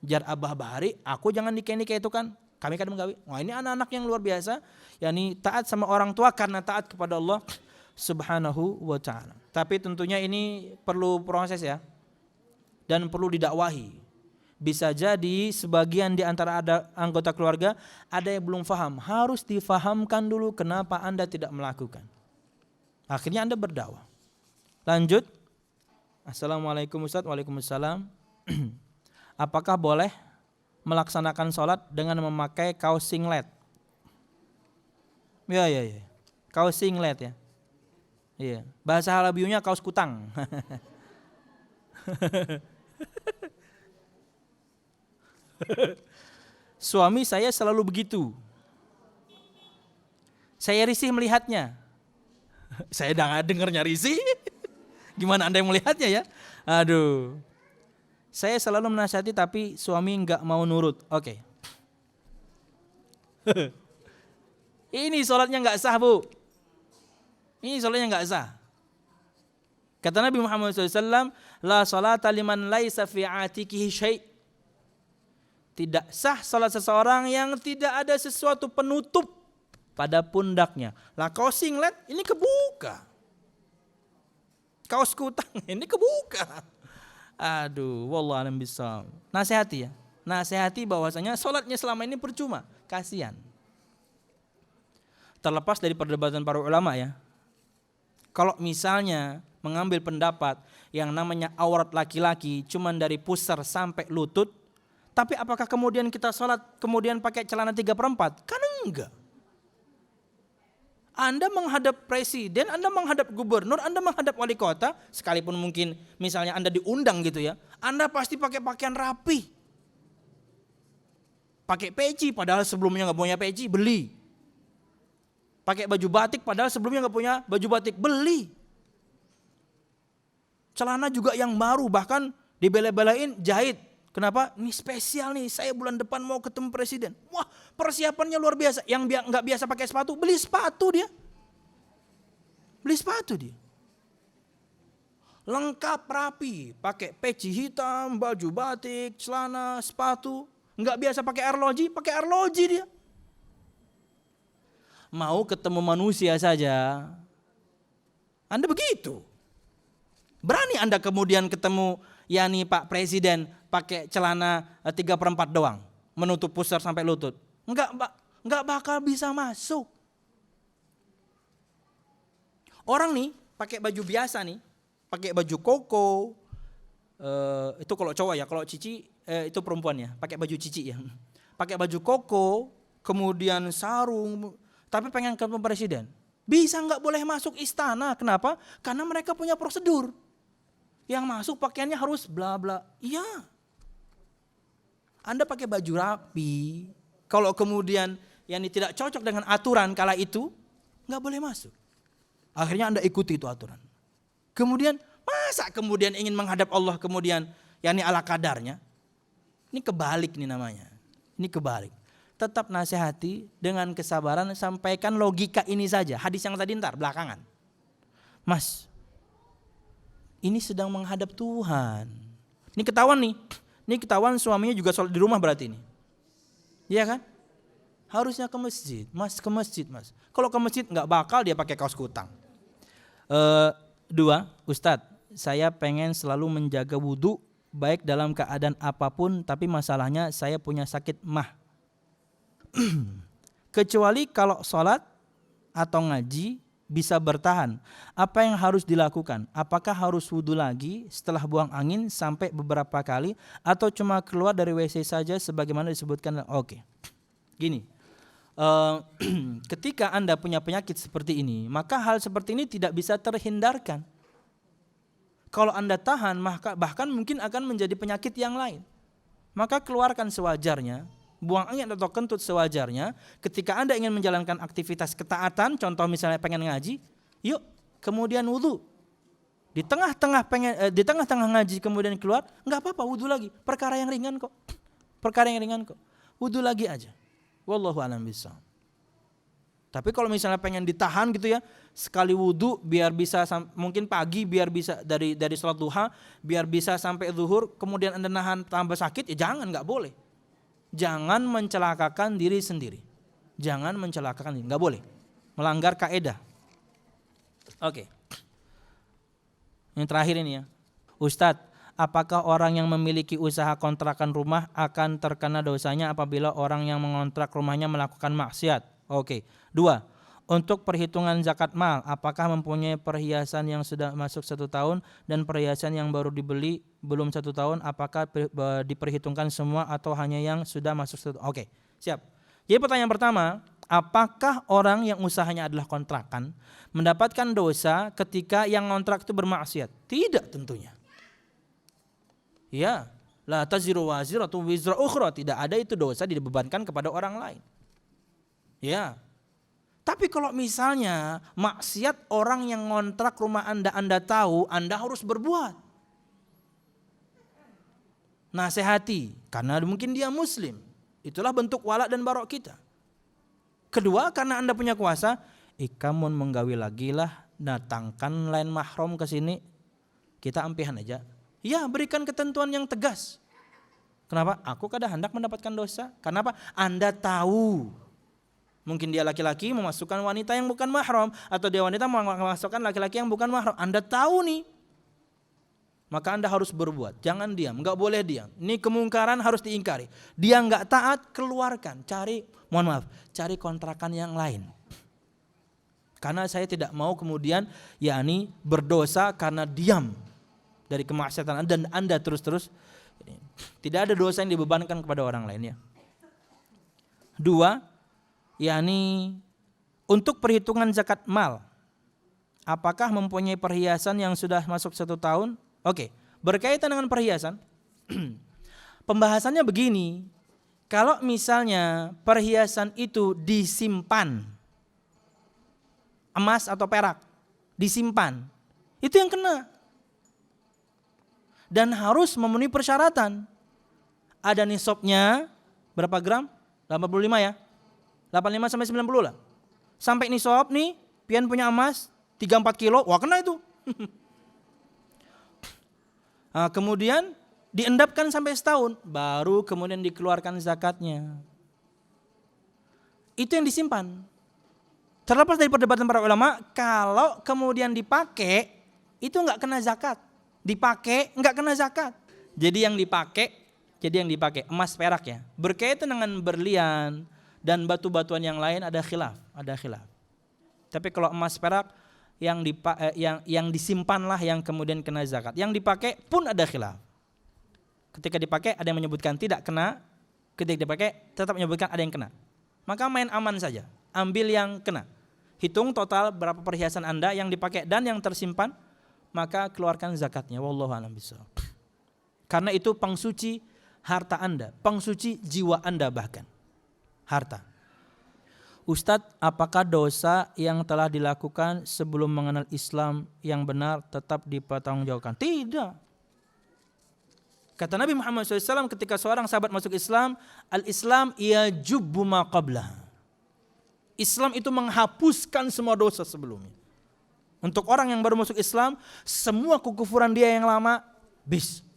Jar abah bahari, aku jangan dikeni kayak itu kan. Kami kada menggawi. Wah ini anak-anak yang luar biasa. Yani taat sama orang tua karena taat kepada Allah Subhanahu wa ta'ala. Tapi tentunya ini perlu proses ya. Dan perlu didakwahi. Bisa jadi sebagian di antara ada anggota keluarga ada yang belum paham. Harus difahamkan dulu kenapa Anda tidak melakukan. Akhirnya Anda berdakwah. Lanjut. Assalamualaikum Ustaz. Waalaikumsalam. Apakah boleh melaksanakan sholat dengan memakai kaos singlet? Ya. Kaos singlet ya. Iya. Bahasa Halabiunya kaos kutang. Suami saya selalu begitu. Saya risih melihatnya. Saya udah dengarnya risih. Gimana Anda yang melihatnya ya? Aduh. Saya selalu menasihati tapi suami enggak mau nurut. Oke. Ini sholatnya enggak sah, Bu. Ini sholatnya enggak sah. Kata Nabi Muhammad SAW, la salata liman laisa fi atikihi syai'. Tidak sah salat seseorang yang tidak ada sesuatu penutup pada pundaknya. Lah kaos singlet ini kebuka. Kaos kutang ini kebuka. Aduh, wallah alam bisawab. Nasihati ya. Nasihati bahwasanya salatnya selama ini percuma. Kasihan. Terlepas dari perdebatan para ulama ya. Kalau misalnya mengambil pendapat yang namanya aurat laki-laki cuman dari pusar sampai lutut, tapi apakah kemudian kita sholat kemudian pakai celana 3/4? Kan enggak. Anda menghadap presiden, Anda menghadap gubernur, Anda menghadap wali kota, sekalipun mungkin misalnya Anda diundang gitu ya, Anda pasti pakai pakaian rapi. Pakai peci padahal sebelumnya nggak punya peci, beli. Pakai baju batik padahal sebelumnya nggak punya baju batik, beli. Celana juga yang baru, bahkan dibela-belain jahit. Kenapa? Ini spesial nih, saya bulan depan mau ketemu presiden. Wah, persiapannya luar biasa. Yang nggak biasa pakai sepatu, beli sepatu dia. Beli sepatu dia. Lengkap rapi, pakai peci hitam, baju batik, celana, sepatu. Nggak biasa pakai arloji dia. Mau ketemu manusia saja, Anda begitu. Berani Anda kemudian ketemu yakni Pak Presiden pakai celana 3/4 doang, menutup pusar sampai lutut. Enggak bakal bisa masuk. Orang nih pakai baju biasa nih, pakai baju koko, itu kalau cowok ya, kalau cici itu perempuan ya, pakai baju cici ya. Pakai baju koko, kemudian sarung, tapi pengen ketemu presiden. Bisa nggak boleh masuk istana, kenapa? Karena mereka punya prosedur. Yang masuk pakaiannya harus bla bla. Iya. Anda pakai baju rapi, kalau kemudian yang tidak cocok dengan aturan kala itu, nggak boleh masuk. Akhirnya Anda ikuti itu aturan. Kemudian masa kemudian ingin menghadap Allah kemudian yakni ala kadarnya? Ini kebalik nih namanya. Ini kebalik. Tetap nasihati dengan kesabaran, sampaikan logika ini saja. Hadis yang tadi ntar belakangan. Mas, ini sedang menghadap Tuhan. Ini ketahuan nih. Ini ketahuan suaminya juga sholat di rumah berarti ini. Iya kan? Harusnya ke masjid. Mas ke masjid mas. Kalau ke masjid nggak bakal dia pakai kaos kutang. 2, Ustadz, saya pengen selalu menjaga wudhu baik dalam keadaan apapun, tapi masalahnya saya punya sakit mah. Kecuali kalau sholat atau ngaji bisa bertahan. Apa yang harus dilakukan? Apakah harus wudhu lagi setelah buang angin sampai beberapa kali, atau cuma keluar dari WC saja sebagaimana disebutkan? Oke. Gini. Ketika Anda punya penyakit seperti ini, maka hal seperti ini tidak bisa terhindarkan. Kalau Anda tahan, maka bahkan mungkin akan menjadi penyakit yang lain. Maka keluarkan sewajarnya, buang angin atau kentut sewajarnya. Ketika Anda ingin menjalankan aktivitas ketaatan, contoh misalnya pengen ngaji, yuk kemudian wudhu. Di tengah-tengah ngaji kemudian keluar, nggak apa-apa wudhu lagi. Perkara yang ringan kok. Wudhu lagi aja. Wallahu a'lam bishawab. Tapi kalau misalnya pengen ditahan gitu ya, sekali wudu biar bisa mungkin pagi biar bisa dari salat duha biar bisa sampai zuhur, kemudian Anda nahan tambah sakit, ya jangan, enggak boleh. Jangan mencelakakan diri sendiri. Jangan mencelakakan diri, enggak boleh. Melanggar kaidah. Oke. Yang terakhir ini ya. Ustadz, apakah orang yang memiliki usaha kontrakan rumah akan terkena dosanya apabila orang yang mengontrak rumahnya melakukan maksiat? Oke. 2. Untuk perhitungan zakat mal, apakah mempunyai perhiasan yang sudah masuk 1 tahun dan perhiasan yang baru dibeli belum 1 tahun, apakah diperhitungkan semua atau hanya yang sudah masuk 1 tahun? Oke, siap. Jadi pertanyaan pertama, apakah orang yang usahanya adalah kontrakan mendapatkan dosa ketika yang kontrak itu bermaksiat? Tidak tentunya. Ya, la taziru waziratu wizra ukhra, tidak ada itu dosa dibebankan kepada orang lain. Ya. Tapi kalau misalnya maksiat orang yang ngontrak rumah Anda tahu, Anda harus berbuat. Nasihati, karena mungkin dia muslim. Itulah bentuk wala dan barok kita. Kedua, karena Anda punya kuasa, ikamun menggawi lagi lah, datangkan lain mahram ke sini, kita ampihan aja. Ya, berikan ketentuan yang tegas. Kenapa? Aku kadang hendak mendapatkan dosa. Kenapa? Anda tahu. Mungkin dia laki-laki memasukkan wanita yang bukan mahram, atau dia wanita memasukkan laki-laki yang bukan mahram. Anda tahu nih. Maka Anda harus berbuat. Jangan diam, enggak boleh diam. Ini kemungkaran harus diingkari. Dia enggak taat, keluarkan. Cari kontrakan yang lain. Karena saya tidak mau kemudian yakni berdosa karena diam dari kemaksiatan dan Anda terus-terus. Tidak ada dosa yang dibebankan kepada orang lain ya. 2, yakni untuk perhitungan zakat mal, apakah mempunyai perhiasan yang sudah masuk 1 tahun? Oke, berkaitan dengan perhiasan, pembahasannya begini, kalau misalnya perhiasan itu disimpan, emas atau perak, disimpan, itu yang kena. Dan harus memenuhi persyaratan. Ada nisabnya, berapa gram? 85 ya? 85 sampai 90 lah. Sampai nisab nih, pian punya emas 3-4 kilo, wah kena itu. Nah, kemudian diendapkan sampai setahun, baru kemudian dikeluarkan zakatnya. Itu yang disimpan. Terlepas dari perdebatan para ulama, kalau kemudian dipakai, itu enggak kena zakat. Dipakai enggak kena zakat. Jadi yang dipakai emas perak ya. Berkaitan dengan berlian dan batu-batuan yang lain ada khilaf. Tapi kalau emas perak yang disimpanlah yang kemudian kena zakat. Yang dipakai pun ada khilaf. Ketika dipakai ada yang menyebutkan tidak kena, ketika dipakai tetap menyebutkan ada yang kena. Maka main aman saja, ambil yang kena. Hitung total berapa perhiasan Anda yang dipakai dan yang tersimpan, maka keluarkan zakatnya. Wallahu a'lam bishawab. Karena itu pengsuci harta Anda, pengsuci jiwa Anda bahkan. Harta. Ustadz, apakah dosa yang telah dilakukan sebelum mengenal Islam yang benar tetap dipertanggungjawabkan? Tidak. Kata Nabi Muhammad SAW ketika seorang sahabat masuk Islam, al-Islam yajubbu ma qablah. Islam itu menghapuskan semua dosa sebelumnya. Untuk orang yang baru masuk Islam, semua kekufuran dia yang lama,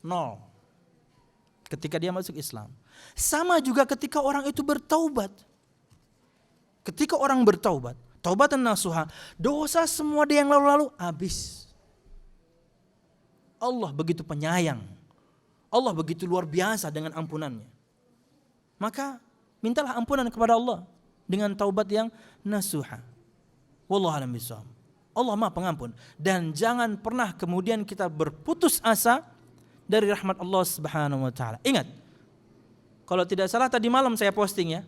nol. Ketika dia masuk Islam. Sama juga ketika orang itu bertaubat. Ketika orang bertaubat, taubatan nasuha, dosa semua dia yang lalu-lalu habis. Allah begitu penyayang. Allah begitu luar biasa dengan ampunannya. Maka mintalah ampunan kepada Allah dengan taubat yang nasuha. Wallahu a'lam bishawab. Allah Maha Pengampun. Dan jangan pernah kemudian kita berputus asa dari rahmat Allah Subhanahu wa taala. Ingat, kalau tidak salah tadi malam saya posting ya,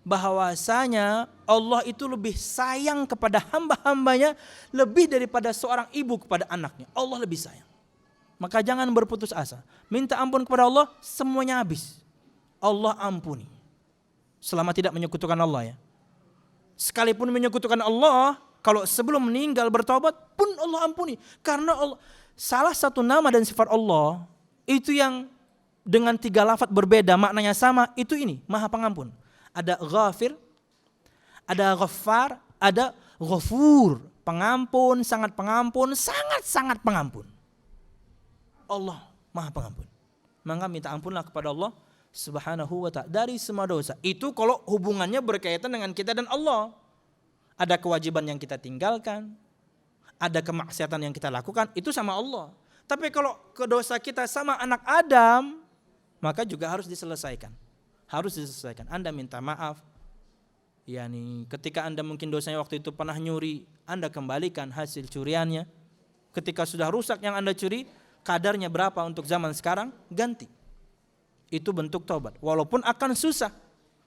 bahwasanya Allah itu lebih sayang kepada hamba-hambanya lebih daripada seorang ibu kepada anaknya. Allah lebih sayang. Maka jangan berputus asa. Minta ampun kepada Allah, semuanya habis. Allah ampuni. Selama tidak menyekutukan Allah ya. Sekalipun menyekutukan Allah, kalau sebelum meninggal bertobat pun Allah ampuni. Karena Allah, salah satu nama dan sifat Allah itu yang dengan 3 lafaz berbeda maknanya sama, itu ini, Maha Pengampun. Ada ghafir, ada ghaffar, ada ghafur. Pengampun, sangat-sangat pengampun. Allah Maha Pengampun. Maka minta ampunlah kepada Allah Subhanahu wa ta'ala dari semua dosa. Itu kalau hubungannya berkaitan dengan kita dan Allah. Ada kewajiban yang kita tinggalkan, ada kemaksiatan yang kita lakukan, itu sama Allah. Tapi kalau dosa kita sama anak Adam, maka juga harus diselesaikan. Harus diselesaikan. Anda minta maaf. Yani ketika Anda mungkin dosanya waktu itu pernah nyuri, Anda kembalikan hasil curiannya. Ketika sudah rusak yang Anda curi, kadarnya berapa untuk zaman sekarang, ganti. Itu bentuk taubat. Walaupun akan susah.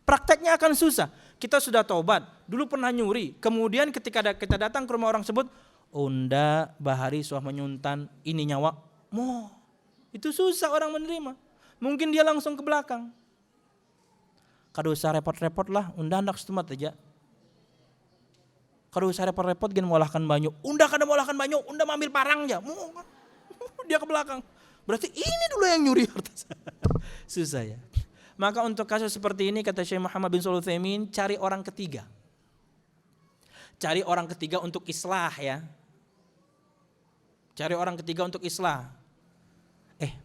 Prakteknya akan susah. Kita sudah taubat, dulu pernah nyuri, kemudian ketika kita datang ke rumah orang sebut, Unda bahari suah menyuntan, ini nyawa, itu susah orang menerima. Mungkin dia langsung ke belakang. Kada usah repot-repot lah, Unda hendak setemat aja. Kada usah repot-repot gen molahkan banyu. Unda kada molahkan banyu, Unda ambil parang aja. Dia ke belakang. Berarti ini dulu yang nyuri harta. Susah ya. Maka untuk kasus seperti ini kata Syekh Muhammad bin Shalih Al Utsaimin, cari orang ketiga. Cari orang ketiga untuk islah ya. Cari orang ketiga untuk islah.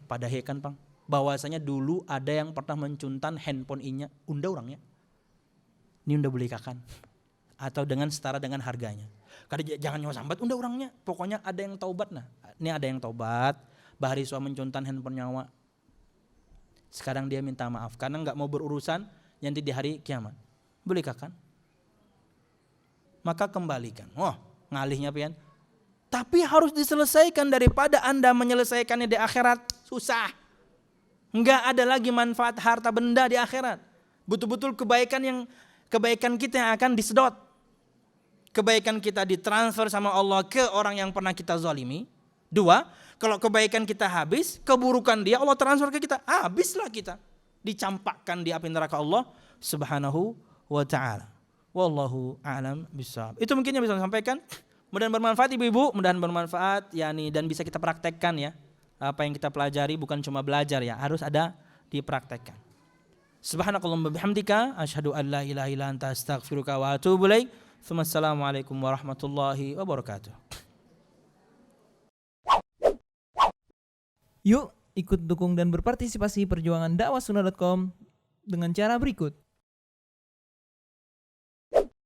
Padahal kan Pang, bahwasanya dulu ada yang pernah mencuntan handphone inya, Unda orangnya. Ini Unda belikan. Atau dengan setara dengan harganya. Kada jangan nyawa sambat Unda orangnya. Pokoknya ada yang taubat nah. Ini ada yang taubat, bahari suah mencuntan handphone nyawa. Sekarang dia minta maaf karena nggak mau berurusan nanti di hari kiamat. Bolehkah? Maka kembalikan. Ngalihnya pian. Tapi harus diselesaikan daripada Anda menyelesaikannya di akhirat susah. Nggak ada lagi manfaat harta benda di akhirat. Betul-betul kebaikan kita yang akan disedot. Kebaikan kita ditransfer sama Allah ke orang yang pernah kita zalimi. 2, kalau kebaikan kita habis, keburukan dia Allah transfer ke kita, habislah kita. Dicampakkan di api neraka Allah Subhanahu wa ta'ala. Wallahu a'lam bishawab. Itu mungkin yang bisa saya sampaikan. Mudah-mudahan bermanfaat ibu-ibu, mudah-mudahan bermanfaat dan bisa kita praktekkan ya. Apa yang kita pelajari bukan cuma belajar ya, harus ada dipraktekkan. Subhanakallahumma bihamdika asyhadu an la ilaha illa anta astaghfiruka wa atubu ilaik. Assalamualaikum warahmatullahi wabarakatuh. Yuk ikut dukung dan berpartisipasi perjuangan dakwahsunnah.com dengan cara berikut.